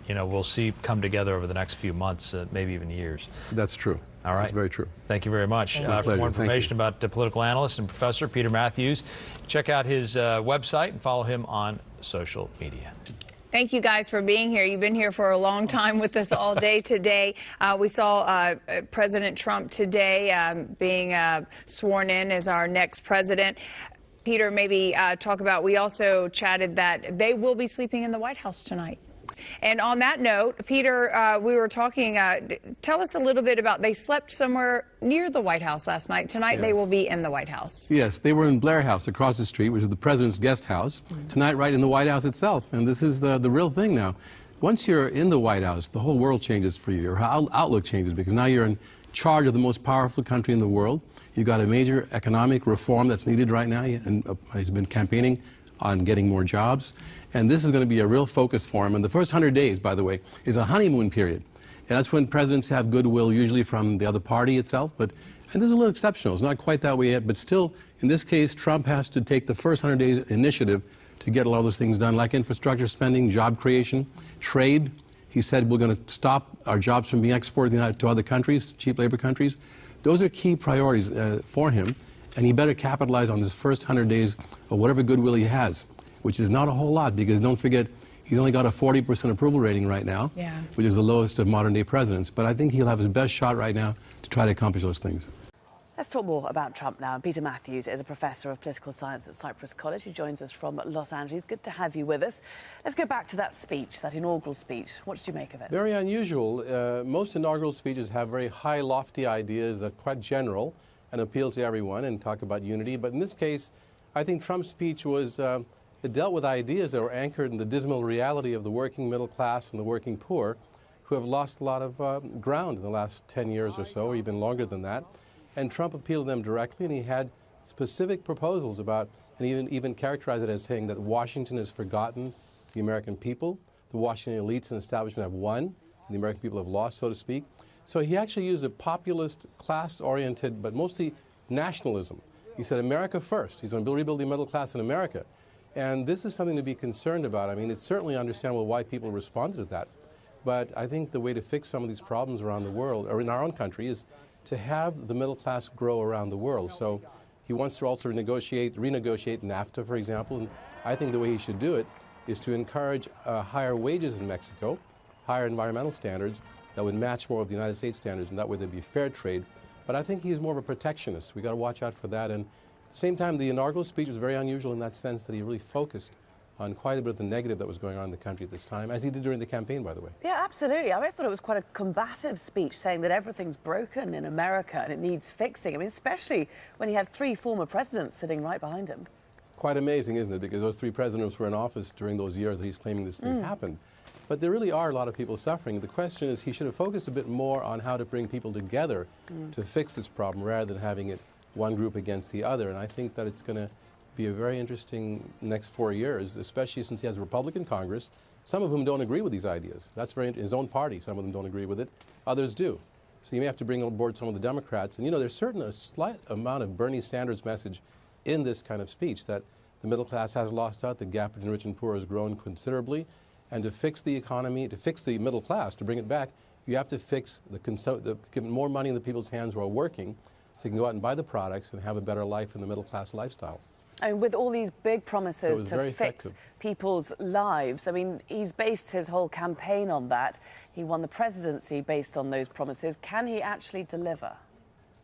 We'll see come together over the next few months, maybe even years. That's true. All right. That's very true. Thank you very much. For more information about political analyst and professor Peter Mathews, check out his website and follow him on social media. Thank you guys for being here. You've been here for a long time with us all day today. We saw President Trump today being sworn in as our next president. Peter, maybe talk about, we also chatted that they will be sleeping in the White House tonight. And on that note, Peter, we were talking, tell us a little bit about, they slept somewhere near the White House last night. Tonight they will be in the White House. Yes, they were in Blair House across the street, which is the president's guest house. Tonight right in the White House itself. And this is the real thing now. once you're in the White House, the whole world changes for you. Your outlook changes because now you're in charge of the most powerful country in the world. You've got a major economic reform that's needed right now, and he's been campaigning on getting more jobs. And this is going to be a real focus for him. And the first 100 days, by the way, is a honeymoon period. And that's when presidents have goodwill, usually from the other party itself. And this is a little exceptional. It's not quite that way yet. But still, in this case, Trump has to take the first 100 days initiative to get a lot of those things done, like infrastructure spending, job creation, trade. He said we're going to stop our jobs from being exported to other countries, cheap labor countries. Those are key priorities for him. And he better capitalize on this first 100 days of whatever goodwill he has, which is not a whole lot, because don't forget, he's only got a 40% approval rating right now, which is the lowest of modern-day presidents. But I think he'll have his best shot right now to try to accomplish those things. Let's talk more about Trump now. Peter Mathews is a professor of political science at Cypress College. He joins us from Los Angeles. Good to have you with us. Let's go back to that speech, that inaugural speech. What did you make of it? Very unusual. Most inaugural speeches have very high, lofty ideas that are quite general and appeal to everyone and talk about unity. But in this case, I think Trump's speech was, it dealt with ideas that were anchored in the dismal reality of the working middle class and the working poor, who have lost a lot of ground in the last 10 years or so, or even longer than that. And Trump appealed to them directly, and he had specific proposals about, and even characterized it as saying that Washington has forgotten the American people, the Washington elites and establishment have won, and the American people have lost, so to speak. So he actually used a populist, class-oriented, but mostly nationalism. He said, America first. He's going to rebuild the middle class in America. And this is something to be concerned about. I mean, it's certainly understandable why people responded to that. But I think the way to fix some of these problems around the world, or in our own country, is to have the middle class grow around the world. So he wants to also renegotiate NAFTA, for example. And I think the way he should do it is to encourage higher wages in Mexico, higher environmental standards that would match more of the United States standards, and that way there'd be fair trade. But I think he's more of a protectionist. We got to watch out for that. And at the same time, the inaugural speech was very unusual in that sense that he really focused on quite a bit of the negative that was going on in the country at this time, as he did during the campaign, by the way. Yeah, absolutely. I thought it was quite a combative speech, saying that everything's broken in America and it needs fixing. I mean, especially when he had 3 former presidents sitting right behind him. Quite amazing, isn't it? Because those 3 presidents were in office during those years that he's claiming this thing happened. But there really are a lot of people suffering. The question is, he should have focused a bit more on how to bring people together to fix this problem, rather than having it one group against the other. And I think that it's going to be a very interesting next 4 years, especially since he has a Republican Congress, some of whom don't agree with these ideas. That's very his own party, some of them don't agree with it, others do. So you may have to bring on board some of the Democrats. And you know, there's a slight amount of Bernie Sanders message in this kind of speech, that the middle class has lost out, the gap between rich and poor has grown considerably, and to fix the economy, to fix the middle class, to bring it back, you have to fix give more money in the people's hands who are working, so they can go out and buy the products and have a better life in the middle class lifestyle. I mean, with all these big promises to fix people's lives, I mean, he's based his whole campaign on that. He won the presidency based on those promises. Can he actually deliver?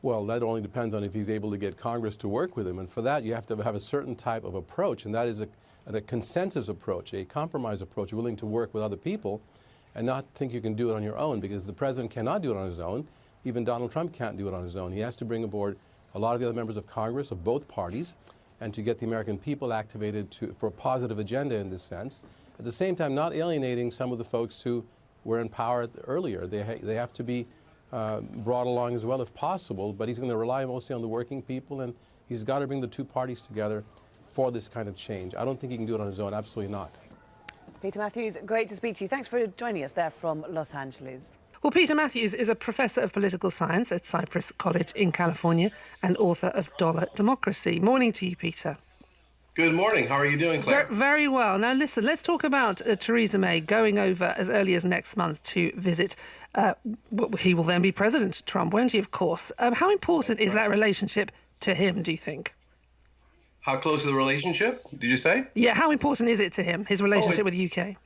Well, that only depends on if he's able to get Congress to work with him. And for that, you have to have a certain type of approach, and that is a consensus approach, a compromise approach, willing to work with other people and not think you can do it on your own, because the president cannot do it on his own. Even Donald Trump can't do it on his own. He has to bring aboard a lot of the other members of Congress of both parties, and to get the American people activated for a positive agenda in this sense. At the same time, not alienating some of the folks who were in power earlier. They have to be brought along as well if possible, but he's going to rely mostly on the working people, and he's got to bring the 2 parties together for this kind of change. I don't think he can do it on his own, absolutely not. Peter Mathews, great to speak to you. Thanks for joining us there from Los Angeles. Well, Peter Mathews is a professor of political science at Cypress College in California and author of Dollar Democracy. Morning to you, Peter. Good morning. How are you doing, Claire? Very well. Now, listen, let's talk about Theresa May going over as early as next month to visit. He will then be President Trump, won't he, of course? How important is that relationship to him, do you think? How close is the relationship, did you say? Yeah, how important is it to him, his relationship with the UK?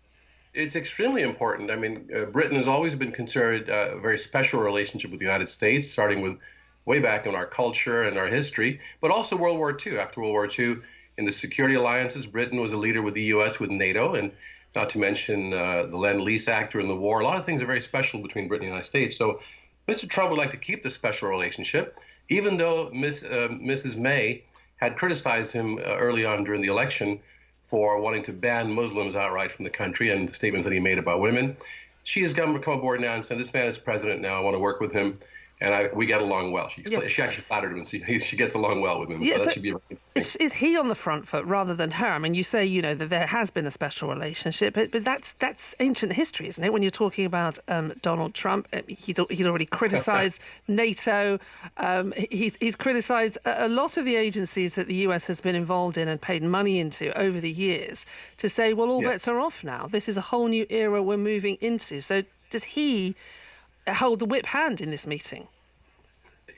It's extremely important. I mean, Britain has always been considered a very special relationship with the United States, starting with way back in our culture and our history, but also World War II. After World War II, in the security alliances, Britain was a leader with the U.S., with NATO, and not to mention the Lend-Lease Act during the war. A lot of things are very special between Britain and the United States. So Mr. Trump would like to keep the special relationship, even though Mrs. May had criticized him early on during the election for wanting to ban Muslims outright from the country and the statements that he made about women. She has come aboard now and said, this man is president now, I want to work with him. And we get along well. She actually flattered him, and she gets along well with him. Yeah, so that should be a very good thing. Is he on the front foot rather than her? I mean, you say, you know, that there has been a special relationship, but that's ancient history, isn't it? When you're talking about Donald Trump, he's already criticised NATO. He's criticised a lot of the agencies that the US has been involved in and paid money into over the years to say, well, all bets are off now. This is a whole new era we're moving into. So does he hold the whip hand in this meeting?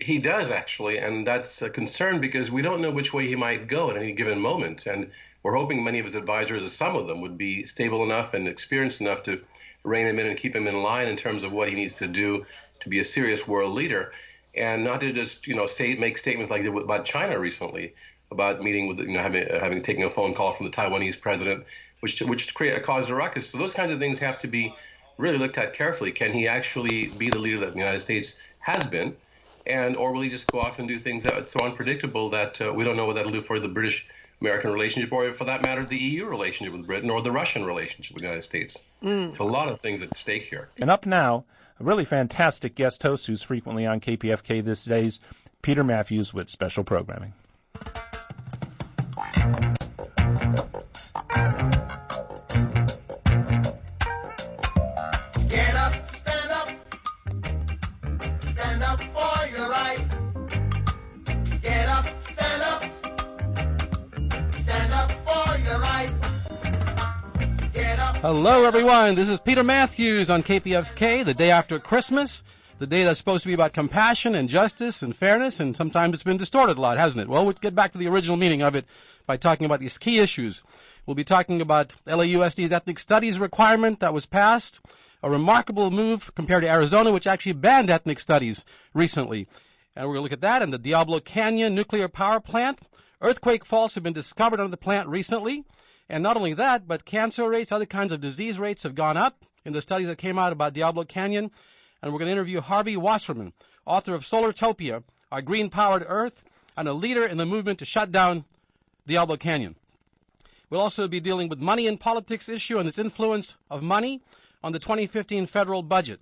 He does, actually, and that's a concern because we don't know which way he might go at any given moment. And we're hoping many of his advisors, or some of them, would be stable enough and experienced enough to rein him in and keep him in line in terms of what he needs to do to be a serious world leader, and not to just, you know, make statements like he did about China recently, about meeting with, you know, having taken a phone call from the Taiwanese president, which caused a ruckus. So those kinds of things have to be really looked at carefully. Can he actually be the leader that the United States has been? Or will he just go off and do things that are so unpredictable that we don't know what that'll do for the British-American relationship, or for that matter, the EU relationship with Britain, or the Russian relationship with the United States? It's a lot of things at stake here. And up now, a really fantastic guest host who's frequently on KPFK these days, Peter Mathews with special programming. Hello, everyone. This is Peter Mathews on KPFK, the day after Christmas, the day that's supposed to be about compassion and justice and fairness, and sometimes it's been distorted a lot, hasn't it? Well, we'll get back to the original meaning of it by talking about these key issues. We'll be talking about LAUSD's ethnic studies requirement that was passed, a remarkable move compared to Arizona, which actually banned ethnic studies recently. And we're going to look at that, and the Diablo Canyon nuclear power plant. Earthquake faults have been discovered on the plant recently. And not only that, but cancer rates, other kinds of disease rates have gone up in the studies that came out about Diablo Canyon. And we're going to interview Harvey Wasserman, author of Solartopia, Our Green-Powered Earth, and a leader in the movement to shut down Diablo Canyon. We'll also be dealing with money in politics issue and its influence of money on the 2015 federal budget,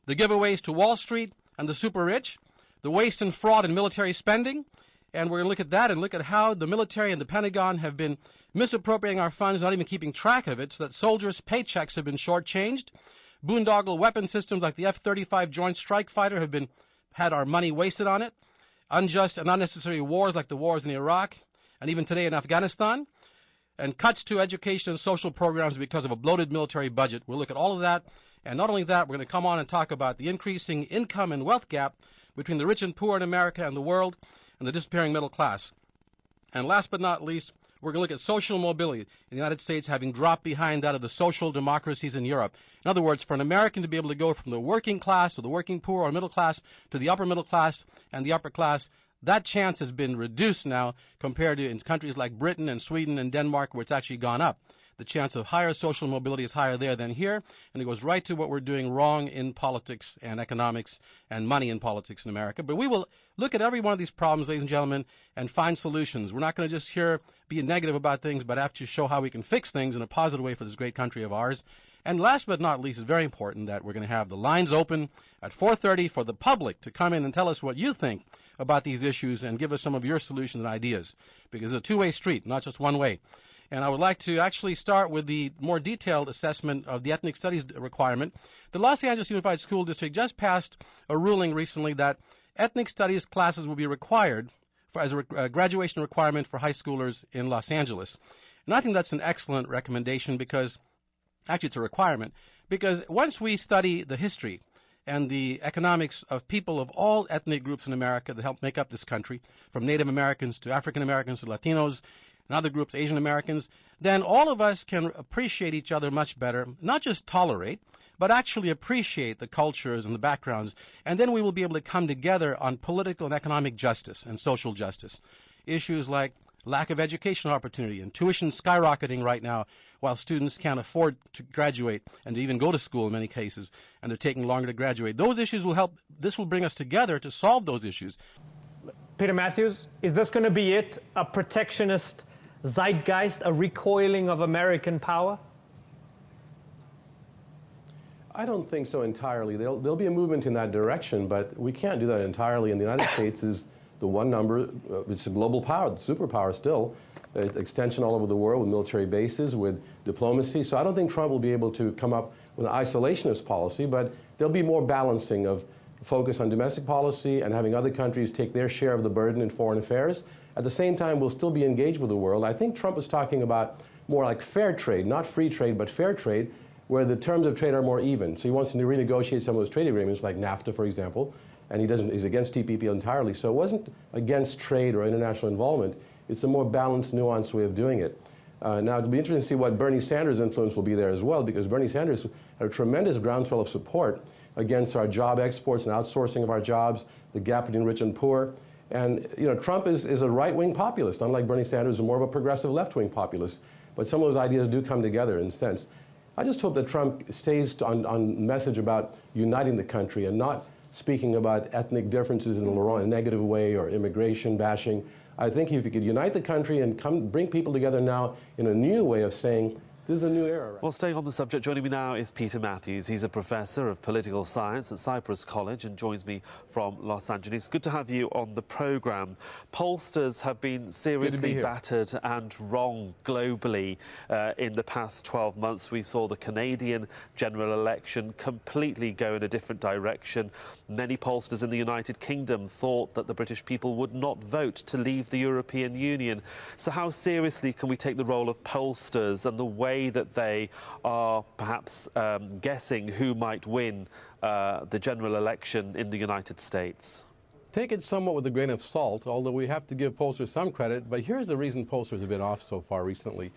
the giveaways to Wall Street and the super rich, the waste and fraud in military spending. And we're going to look at that and look at how the military and the Pentagon have been misappropriating our funds, not even keeping track of it, so that soldiers' paychecks have been shortchanged. Boondoggle weapon systems like the F-35 Joint Strike Fighter have had our money wasted on it. Unjust and unnecessary wars like the wars in Iraq and even today in Afghanistan. And cuts to education and social programs because of a bloated military budget. We'll look at all of that. And not only that, we're going to come on and talk about the increasing income and wealth gap between the rich and poor in America and the world, and the disappearing middle class. And last but not least, we're going to look at social mobility in the United States having dropped behind that of the social democracies in Europe. In other words, for an American to be able to go from the working class or the working poor or middle class to the upper middle class and the upper class, that chance has been reduced now compared to in countries like Britain and Sweden and Denmark, where it's actually gone up. The chance of higher social mobility is higher there than here, and it goes right to what we're doing wrong in politics and economics and money in politics in America. But we will look at every one of these problems, ladies and gentlemen, and find solutions. We're not going to just be negative about things, but have to show how we can fix things in a positive way for this great country of ours. And last but not least, it's very important that we're going to have the lines open at 4:30 for the public to come in and tell us what you think about these issues and give us some of your solutions and ideas, because it's a two-way street, not just one way. And I would like to actually start with the more detailed assessment of the ethnic studies requirement. The Los Angeles Unified School District just passed a ruling recently that ethnic studies classes will be required as a graduation requirement for high schoolers in Los Angeles. And I think that's an excellent recommendation because, actually it's a requirement, because once we study the history and the economics of people of all ethnic groups in America that help make up this country, from Native Americans to African Americans to Latinos, and other groups, Asian Americans, then all of us can appreciate each other much better, not just tolerate, but actually appreciate the cultures and the backgrounds, and then we will be able to come together on political and economic justice and social justice. Issues like lack of educational opportunity and tuition skyrocketing right now while students can't afford to graduate and to even go to school in many cases, and they're taking longer to graduate. Those issues will help. This will bring us together to solve those issues. Peter Mathews, is this going to be it? A protectionist zeitgeist, a recoiling of American power? I don't think so entirely. There'll be a movement in that direction, but we can't do that entirely. And the United States is the one number, it's a global power, the superpower still, extension all over the world with military bases, with diplomacy. So I don't think Trump will be able to come up with an isolationist policy, but there'll be more balancing of focus on domestic policy and having other countries take their share of the burden in foreign affairs. At the same time, we'll still be engaged with the world. I think Trump is talking about more like fair trade, not free trade, but fair trade, where the terms of trade are more even. So he wants to renegotiate some of those trade agreements, like NAFTA, for example, and he's against TPP entirely. So it wasn't against trade or international involvement. It's a more balanced, nuanced way of doing it. Now, it'll be interesting to see what Bernie Sanders' influence will be there as well, because Bernie Sanders had a tremendous groundswell of support against our job exports and outsourcing of our jobs, the gap between rich and poor. And, you know, Trump is a right-wing populist, unlike Bernie Sanders, who's more of a progressive left-wing populist. But some of those ideas do come together in a sense. I just hope that Trump stays on message about uniting the country and not speaking about ethnic differences in a negative way or immigration bashing. I think if you could unite the country and bring people together now in a new way of saying, this is a new era. Right? Well, staying on the subject, joining me now is Peter Mathews. He's a professor of political science at Cyprus College and joins me from Los Angeles. Good to have you on the programme. Pollsters have been seriously battered and wrong globally in the past 12 months. We saw the Canadian general election completely go in a different direction. Many pollsters in the United Kingdom thought that the British people would not vote to leave the European Union. So how seriously can we take the role of pollsters and the way that they are perhaps guessing who might win the general election in the United States? Take it somewhat with a grain of salt, although we have to give pollsters some credit. But here's the reason pollsters have been off so far recently,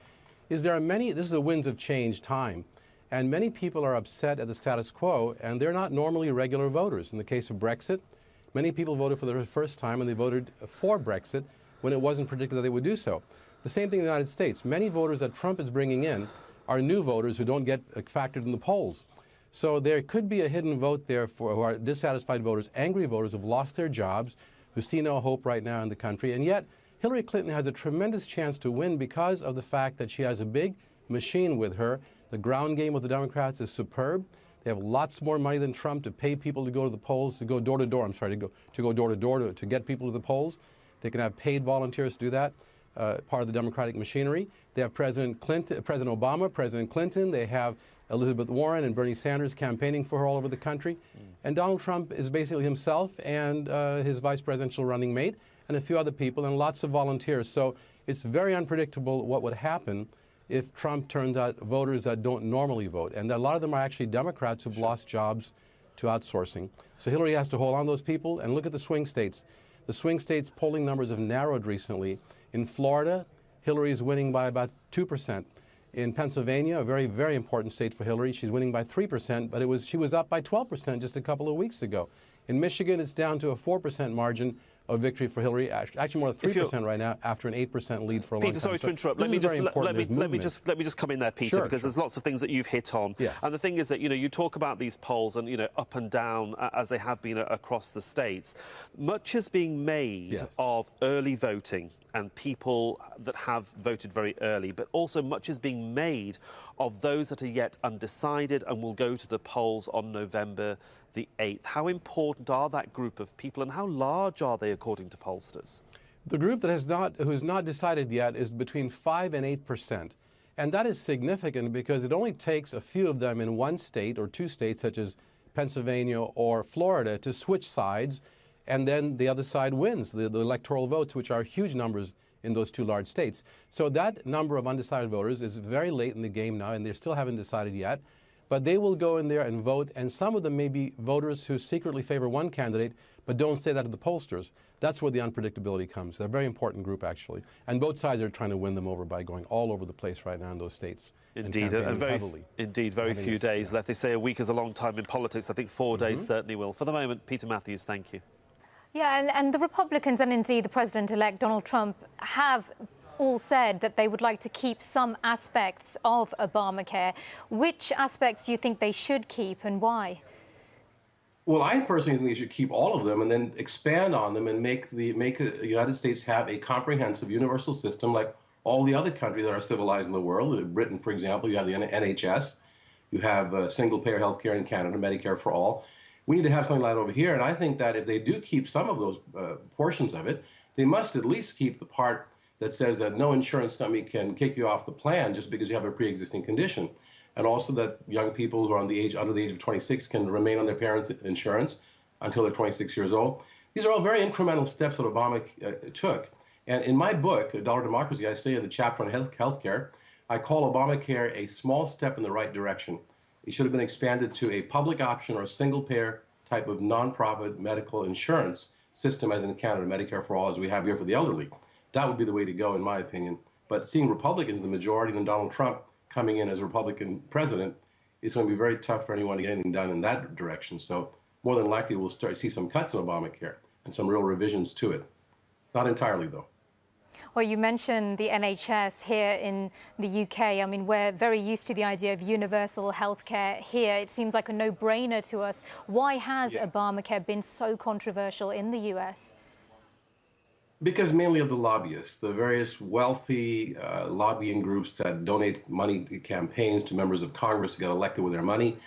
is there are many, this is a winds of change time, and many people are upset at the status quo, and they're not normally regular voters. In the case of Brexit, many people voted for the first time, and they voted for Brexit when it wasn't predicted that they would do so. The same thing in the United States. Many voters that Trump is bringing in are new voters who don't get factored in the polls. So there could be a hidden vote there for who are dissatisfied voters, angry voters who've lost their jobs, who see no hope right now in the country. And yet, Hillary Clinton has a tremendous chance to win because of the fact that she has a big machine with her. The ground game with the Democrats is superb. They have lots more money than Trump to pay people to go to the polls, to go door to door, to get people to the polls. They can have paid volunteers to do that. Part of the Democratic machinery. They have President Obama, President Clinton. They have Elizabeth Warren and Bernie Sanders campaigning for her all over the country. And Donald Trump is basically himself and his vice presidential running mate and a few other people and lots of volunteers. So it's very unpredictable what would happen if Trump turns out voters that don't normally vote. And a lot of them are actually Democrats who've lost jobs to outsourcing. So Hillary has to hold on to those people and look at the swing states. The swing states polling numbers have narrowed recently. In Florida, Hillary is winning by about 2%. In Pennsylvania, a very, very important state for Hillary, she's winning by 3%, but she was up by 12% just a couple of weeks ago. In Michigan, it's down to a 4% margin of victory for Hillary, actually more than 3% right now, after an 8% lead for a long time. Peter, sorry to interrupt. Let me just come in there, Peter, because there's lots of things that you've hit on. Yes. And the thing is that, you talk about these polls and, up and down as they have been across the states. Much is being made of early voting and people that have voted very early, but also much is being made of those that are yet undecided and will go to the polls on November the 8th. How important are that group of people and how large are they according to pollsters? The group that who's not decided yet is between 5 and 8%. And that is significant because it only takes a few of them in one state or two states, such as Pennsylvania or Florida, to switch sides, and then the other side wins the electoral votes, which are huge numbers in those two large states. So that number of undecided voters is very late in the game now, and they still haven't decided yet. But they will go in there and vote, and some of them may be voters who secretly favor one candidate, but don't say that to the pollsters. That's where the unpredictability comes. They're a very important group, actually. And both sides are trying to win them over by going all over the place right now in those states. Indeed, and very few days left. They say a week is a long time in politics. I think 4 days certainly will. For the moment, Peter Mathews, thank you. Yeah, and the Republicans and indeed the President-elect Donald Trump have all said that they would like to keep some aspects of Obamacare. Which aspects do you think they should keep and why? Well, I personally think they should keep all of them and then expand on them and make the United States have a comprehensive universal system like all the other countries that are civilized in the world. In Britain, for example, you have the NHS, you have single-payer health care in Canada, Medicare for all. We need to have something like that over here, and I think that if they do keep some of those portions of it, they must at least keep the part that says that no insurance company can kick you off the plan just because you have a pre-existing condition, and also that young people who are under the age of 26 can remain on their parents' insurance until they're 26 years old. These are all very incremental steps that Obama took. And in my book, Dollar Democracy, I say in the chapter on healthcare, I call Obamacare a small step in the right direction. It should have been expanded to a public option or a single-payer type of non-profit medical insurance system as in Canada, Medicare for all, as we have here for the elderly. That would be the way to go, in my opinion. But seeing Republicans, the majority, and Donald Trump coming in as a Republican president, it's going to be very tough for anyone to get anything done in that direction. So more than likely, we'll start to see some cuts in Obamacare and some real revisions to it. Not entirely, though. Well, you mentioned the NHS here in the UK. I mean, we're very used to the idea of universal healthcare here. It seems like a no-brainer to us. Why has Obamacare been so controversial in the US? Because mainly of the lobbyists, the various wealthy lobbying groups that donate money to campaigns to members of Congress to get elected with their money.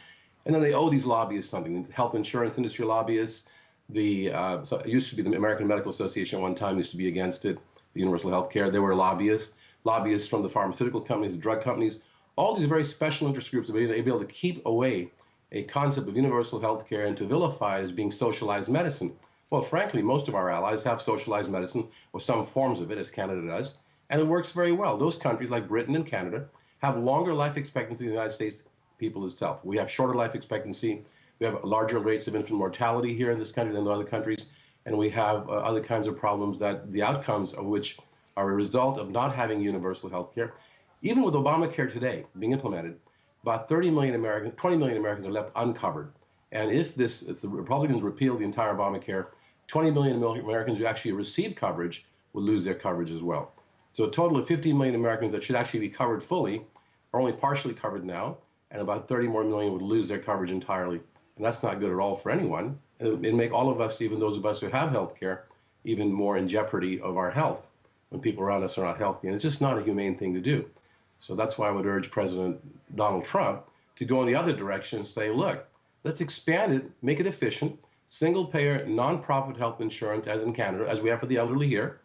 And then they owe these lobbyists something. The health insurance industry lobbyists, so it used to be the American Medical Association at one time used to be against it, the universal health care. There were lobbyists from the pharmaceutical companies, the drug companies, all these very special interest groups that were able to keep away a concept of universal health care and to vilify it as being socialized medicine. Well, frankly, most of our allies have socialized medicine or some forms of it, as Canada does, and it works very well. Those countries like Britain and Canada have longer life expectancy than the United States people itself. We have shorter life expectancy. We have larger rates of infant mortality here in this country than the other countries, and we have other kinds of problems that the outcomes of which are a result of not having universal health care. Even with Obamacare today being implemented, about 20 million Americans are left uncovered. And if the Republicans repeal the entire Obamacare, 20 million Americans who actually receive coverage will lose their coverage as well. So a total of 15 million Americans that should actually be covered fully are only partially covered now, and about 30 more million would lose their coverage entirely. And that's not good at all for anyone. And it'd make all of us, even those of us who have health care, even more in jeopardy of our health when people around us are not healthy. And it's just not a humane thing to do. So that's why I would urge President Donald Trump to go in the other direction and say, look, let's expand it, make it efficient, single-payer, non-profit health insurance, as in Canada, as we have for the elderly here,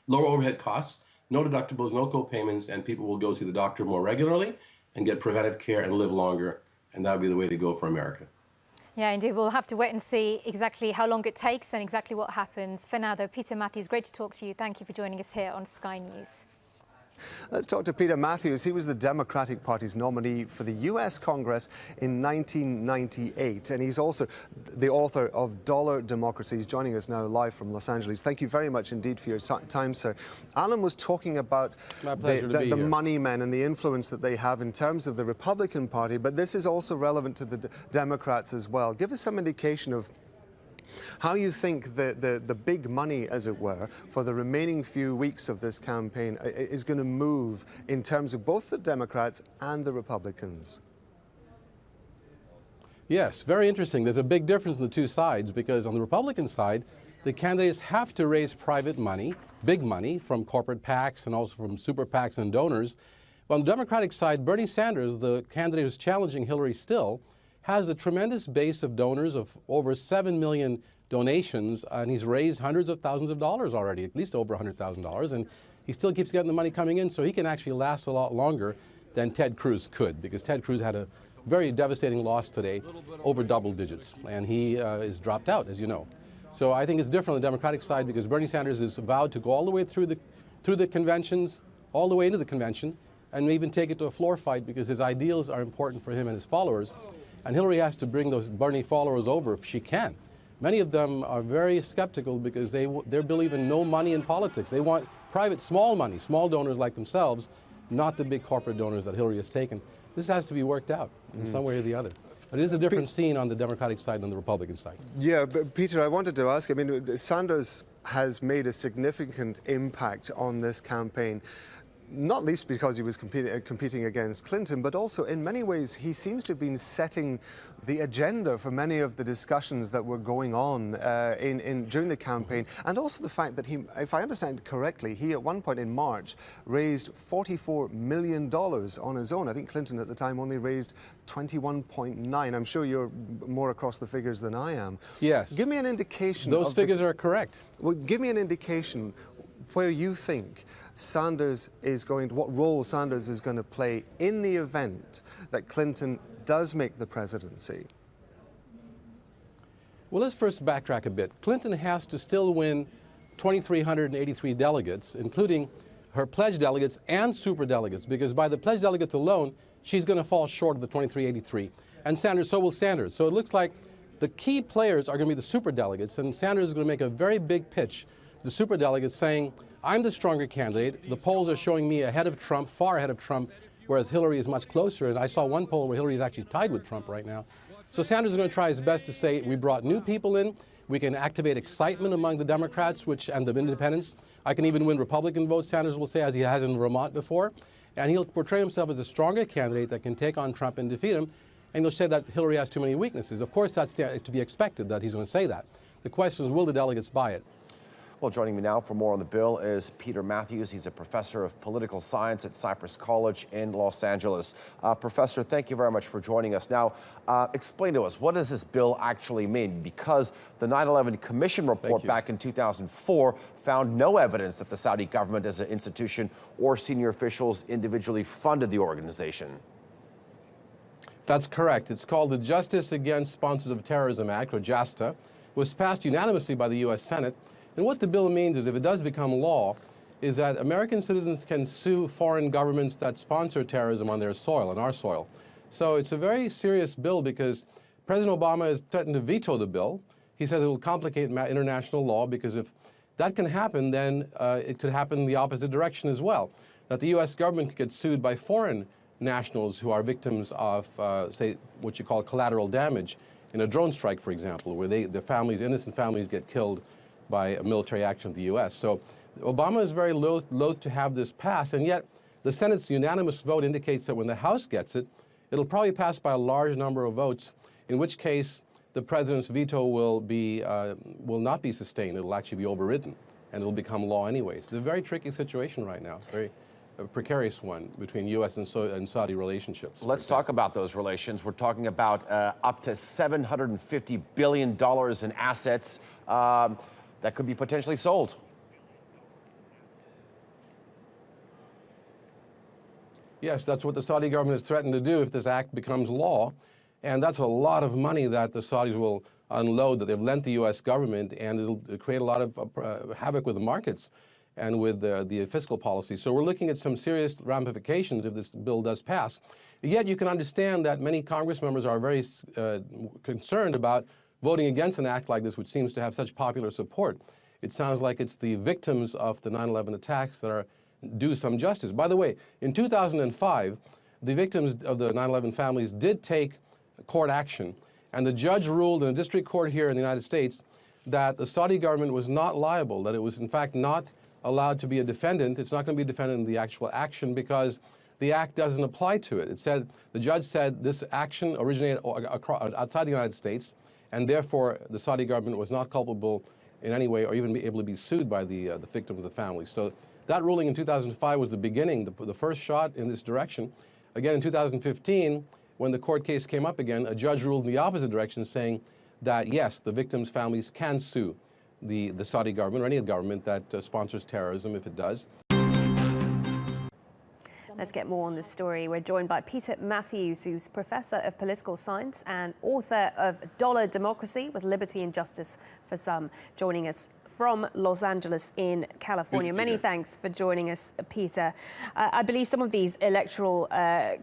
lower overhead costs, no deductibles, no co-payments, and people will go see the doctor more regularly and get preventive care and live longer, and that would be the way to go for America. Yeah, indeed. We'll have to wait and see exactly how long it takes and exactly what happens. For now, though, Peter Mathews, great to talk to you. Thank you for joining us here on Sky News. Let's talk to Peter Mathews. He was the Democratic Party's nominee for the U.S. Congress in 1998, and he's also the author of Dollar Democracy. He's joining us now live from Los Angeles. Thank you very much indeed for your time, sir. Alan was talking about the money men and the influence that they have in terms of the Republican Party, but this is also relevant to the Democrats as well. Give us some indication of how you think the big money, as it were, for the remaining few weeks of this campaign is going to move in terms of both the Democrats and the Republicans. Yes, very interesting. There's a big difference in the two sides because on the Republican side, the candidates have to raise private money, big money, from corporate PACs and also from super PACs and donors. But on the Democratic side, Bernie Sanders, the candidate who's challenging Hillary still, has a tremendous base of donors of over 7 million donations, and he's raised hundreds of thousands of dollars already, at least over $100,000, and he still keeps getting the money coming in, so he can actually last a lot longer than Ted Cruz could, because Ted Cruz had a very devastating loss today, over double digits, and he is dropped out, as you know. So I think it's different on the Democratic side because Bernie Sanders is vowed to go all the way through the conventions, all the way into the convention, and even take it to a floor fight because his ideals are important for him and his followers. And Hillary has to bring those Bernie followers over if she can. Many of them are very skeptical because they believe in no money in politics. They want private, small money, small donors like themselves, not the big corporate donors that Hillary has taken. This has to be worked out in some way or the other. But it is a different scene on the Democratic side than the Republican side. Yeah, but Peter, I wanted to ask, I mean, Sanders has made a significant impact on this campaign. not least because he was competing against Clinton, but also in many ways he seems to have been setting the agenda for many of the discussions that were going on during the campaign, and also the fact that he, if I understand correctly, he at one point in March raised $44 million on his own. I think Clinton at the time only raised 21.9. I'm sure you're more across the figures than I am. Yes. Give me an indication. Those figures are correct. Well, give me an indication where you think Sanders is going to, what role Sanders is going to play in the event that Clinton does make the presidency. Well, let's first backtrack a bit. Clinton has to still win 2,383 delegates, including her pledged delegates and superdelegates, because by the pledged delegates alone, she's going to fall short of the 2,383. And Sanders, so will Sanders. So it looks like the key players are going to be the superdelegates, and Sanders is going to make a very big pitch to the superdelegates saying, I'm the stronger candidate. The polls are showing me ahead of Trump, far ahead of Trump, whereas Hillary is much closer. And I saw one poll where Hillary is actually tied with Trump right now. So Sanders is going to try his best to say, we brought new people in. We can activate excitement among the Democrats and the independents. I can even win Republican votes, Sanders will say, as he has in Vermont before. And he'll portray himself as a stronger candidate that can take on Trump and defeat him. And he'll say that Hillary has too many weaknesses. Of course, that's to be expected that he's going to say that. The question is, will the delegates buy it? Well, joining me now for more on the bill is Peter Mathews. He's a professor of political science at Cypress College in Los Angeles. Professor, thank you very much for joining us. Now, explain to us, what does this bill actually mean? Because the 9/11 Commission report back in 2004 found no evidence that the Saudi government as an institution or senior officials individually funded the organization. That's correct. It's called the Justice Against Sponsors of Terrorism Act, or JASTA. It was passed unanimously by the U.S. Senate. And what the bill means is, if it does become law, is that American citizens can sue foreign governments that sponsor terrorism on their soil, on our soil. So it's a very serious bill because President Obama has threatened to veto the bill. He says it will complicate international law, because if that can happen, then it could happen in the opposite direction as well, that the U.S. government could get sued by foreign nationals who are victims of, say, what you call collateral damage in a drone strike, for example, where their families, innocent families, get killed by a military action of the U.S. So Obama is very loath to have this pass, and yet the Senate's unanimous vote indicates that when the House gets it, it'll probably pass by a large number of votes, in which case the president's veto will not be sustained. It'll actually be overridden, and it'll become law anyways. It's a very tricky situation right now, very precarious one between U.S. and Saudi relationships. Let's talk about those relations. We're talking about up to $750 billion in assets that could be potentially sold. Yes, that's what the Saudi government has threatened to do if this act becomes law. And that's a lot of money that the Saudis will unload that they've lent the U.S. government, and it'll create a lot of havoc with the markets and with the fiscal policy. So we're looking at some serious ramifications if this bill does pass. Yet you can understand that many Congress members are very concerned about voting against an act like this, which seems to have such popular support. It sounds like it's the victims of the 9/11 attacks that are due some justice. By the way, in 2005, the victims of the 9/11 families did take court action, and the judge ruled in a district court here in the United States that the Saudi government was not liable, that it was in fact not allowed to be a defendant. It's not going to be a defendant in the actual action because the act doesn't apply to it. It said, the judge said this action originated outside the United States, and therefore the Saudi government was not culpable in any way or even be able to be sued by the victims of the family. So that ruling in 2005 was the beginning, the first shot in this direction. Again, in 2015, when the court case came up again, a judge ruled in the opposite direction, saying that, yes, the victims' families can sue the Saudi government or any government that sponsors terrorism if it does. Let's get more on this story. We're joined by Peter Mathews, who's Professor of Political Science and author of Dollar Democracy with Liberty and Justice for Some, joining us from Los Angeles in California. Many thanks for joining us, Peter. I believe some of these electoral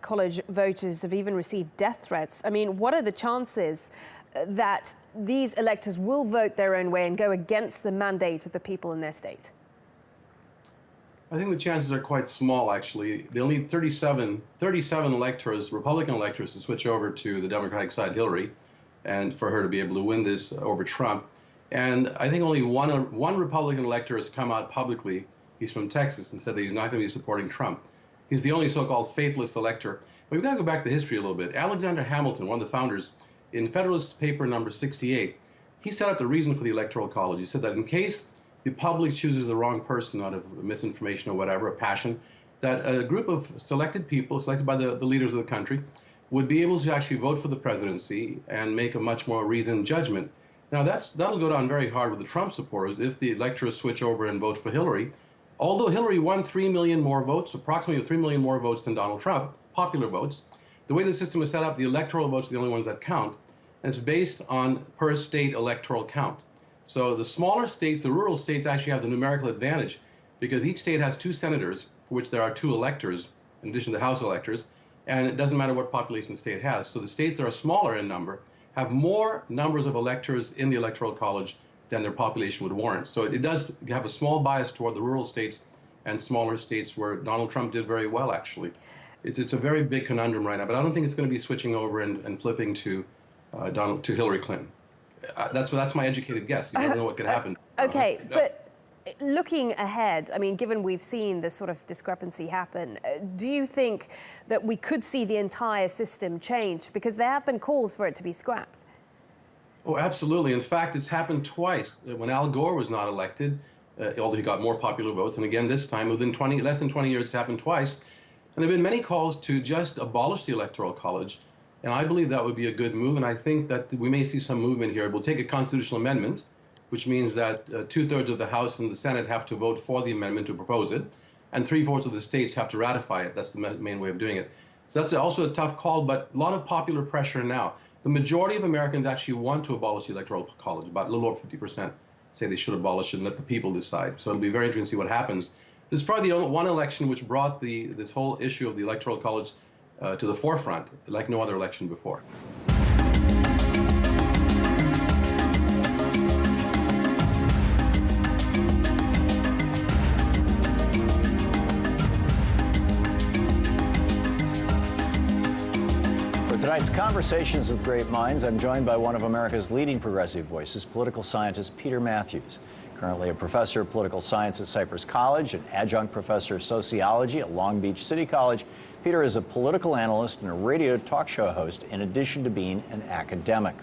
college voters have even received death threats. I mean, what are the chances that these electors will vote their own way and go against the mandate of the people in their state? I think the chances are quite small, actually. They'll need 37 electors, Republican electors, to switch over to the Democratic side, Hillary, and for her to be able to win this over Trump. And I think only one Republican elector has come out publicly He's from Texas and said that he's not going to be supporting Trump. He's the only so-called faithless elector. But we've got to go back to history a little bit. Alexander Hamilton, one of the founders, in Federalist Paper number 68, he set up the reason for the Electoral College. He said that in case the public chooses the wrong person out of misinformation or whatever, a passion, that a group of selected people, selected by the leaders of the country, would be able to actually vote for the presidency and make a much more reasoned judgment. Now that'll go down very hard with the Trump supporters if the electors switch over and vote for Hillary. Although Hillary won 3 million more votes, approximately 3 million more votes than Donald Trump, popular votes, the way the system is set up, the electoral votes are the only ones that count, and it's based on per state electoral count. So the smaller states, the rural states, actually have the numerical advantage because each state has 2 senators, for which there are 2 electors, in addition to House electors, and it doesn't matter what population the state has. So the states that are smaller in number have more numbers of electors in the Electoral College than their population would warrant. So it does have a small bias toward the rural states and smaller states where Donald Trump did very well, actually. It's a very big conundrum right now, but I don't think it's going to be switching over and flipping to Hillary Clinton. That's my educated guess. You never know what could happen. Okay, but looking ahead, I mean, given we've seen this sort of discrepancy happen, do you think that we could see the entire system change? Because there have been calls for it to be scrapped. Oh, absolutely. In fact, it's happened twice. When Al Gore was not elected, although he got more popular votes, and again this time, within less than 20 years, it's happened twice. And there have been many calls to just abolish the Electoral College, and I believe that would be a good move, and I think that we may see some movement here. We'll take a constitutional amendment, which means that 2/3 of the House and the Senate have to vote for the amendment to propose it, and 3/4 of the states have to ratify it. That's the main way of doing it. So that's also a tough call, but a lot of popular pressure now. The majority of Americans actually want to abolish the Electoral College. About a little over 50% say they should abolish it and let the people decide. So it'll be very interesting to see what happens. This is probably the only one election which brought this whole issue of the Electoral College to the forefront, like no other election before. Tonight's Conversations with Great Minds, I'm joined by one of America's leading progressive voices, political scientist Peter Mathews. Currently a professor of political science at Cypress College, an adjunct professor of sociology at Long Beach City College. Peter is a political analyst and a radio talk show host in addition to being an academic.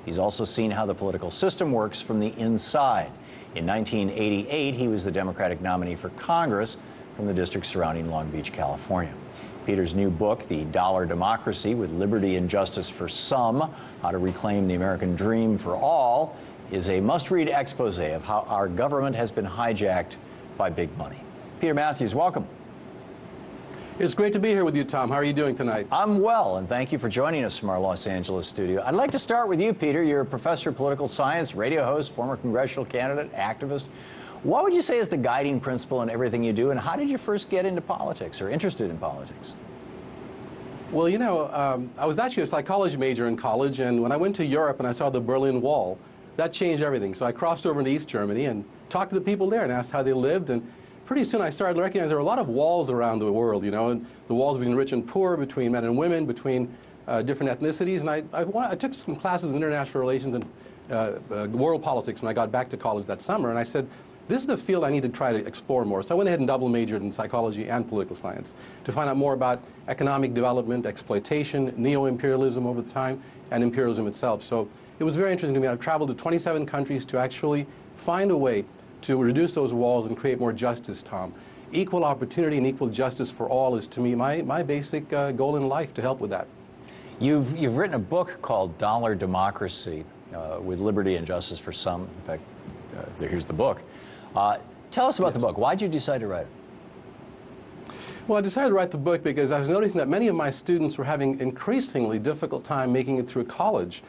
He's also seen how the political system works from the inside. In 1988, he was the Democratic nominee for Congress from the district surrounding Long Beach, California. Peter's new book, The Dollar Democracy with Liberty and Justice for Some, How to Reclaim the American Dream for All, is a must-read expose of how our government has been hijacked by big money. Peter Mathews, welcome. It's great to be here with you, Tom. How are you doing tonight? I'm well, and thank you for joining us from our Los Angeles studio. I'd like to start with you, Peter. You're a professor of political science, radio host, former congressional candidate, activist. What would you say is the guiding principle in everything you do, and how did you first get into politics or interested in politics? Well, you know, I was actually a psychology major in college, and when I went to Europe and I saw the Berlin Wall, that changed everything. So I crossed over into East Germany and talked to the people there and asked how they lived, and pretty soon I started to recognize there were a lot of walls around the world, you know, and the walls between rich and poor, between men and women, between different ethnicities, and I took some classes in international relations and world politics when I got back to college that summer, and I said, this is the field I need to try to explore more. So I went ahead and double majored in psychology and political science to find out more about economic development, exploitation, neo-imperialism over time, and imperialism itself. So it was very interesting to me. I've traveled to 27 countries to actually find a way to reduce those walls and create more justice, Tom. Equal opportunity and equal justice for all is, to me, my basic goal in life, to help with that. You've written a book called Dollar Democracy with Liberty and Justice for Some. In fact, here's the book. Tell us about the book. Why did you decide to write it? Well, I decided to write the book because I was noticing that many of my students were having increasingly difficult time making it through college,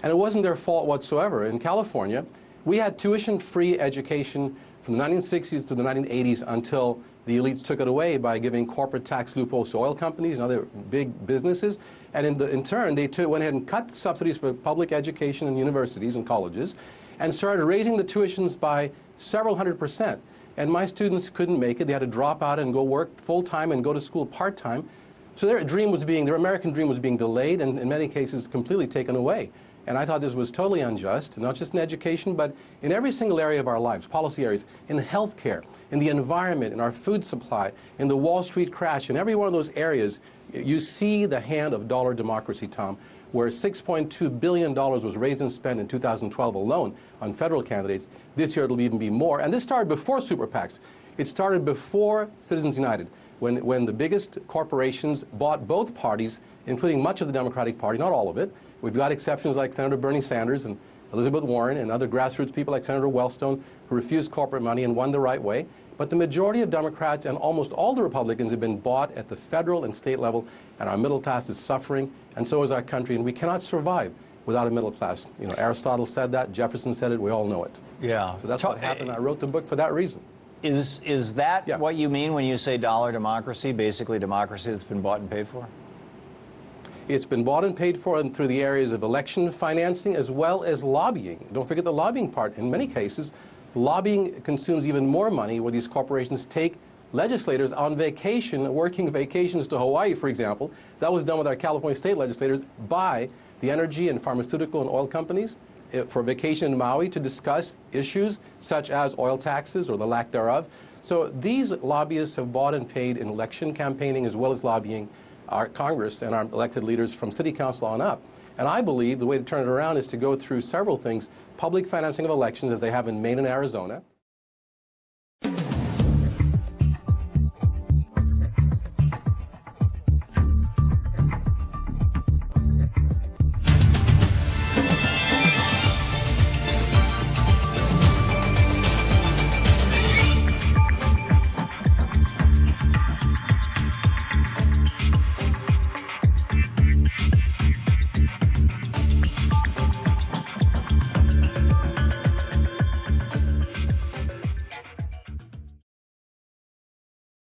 and it wasn't their fault whatsoever. In California, we had tuition-free education from the 1960s to the 1980s until the elites took it away by giving corporate tax loopholes to oil companies and other big businesses. And in turn, they went ahead and cut the subsidies for public education in universities and colleges and started raising the tuitions by several hundred%. And my students couldn't make it. They had to drop out and go work full-time and go to school part-time. So their American dream was being delayed and in many cases completely taken away. And I thought this was totally unjust, not just in education, but in every single area of our lives, policy areas, in healthcare, in the environment, in our food supply, in the Wall Street crash, in every one of those areas, you see the hand of dollar democracy, Tom, where $6.2 billion was raised and spent in 2012 alone on federal candidates. This year it'll even be more. And this started before super PACs. It started before Citizens United, when the biggest corporations bought both parties, including much of the Democratic Party, not all of it. We've got exceptions like Senator Bernie Sanders and Elizabeth Warren and other grassroots people like Senator Wellstone who refused corporate money and won the right way. But the majority of Democrats and almost all the Republicans have been bought at the federal and state level, and our middle class is suffering, and so is our country, and we cannot survive without a middle class. You know, Aristotle said that, Jefferson said it, we all know it. Yeah. So that's what happened. I wrote the book for that reason. Is that what you mean when you say dollar democracy, basically democracy that's been bought and paid for? It's been bought and paid for through the areas of election financing as well as lobbying. Don't forget the lobbying part. In many cases, lobbying consumes even more money where these corporations take legislators on vacation, working vacations to Hawaii, for example. That was done with our California state legislators by the energy and pharmaceutical and oil companies for vacation in Maui to discuss issues such as oil taxes or the lack thereof. So these lobbyists have bought and paid in election campaigning as well as lobbying our Congress and our elected leaders from city council on up. And I believe the way to turn it around is to go through several things: public financing of elections, as they have in Maine and Arizona.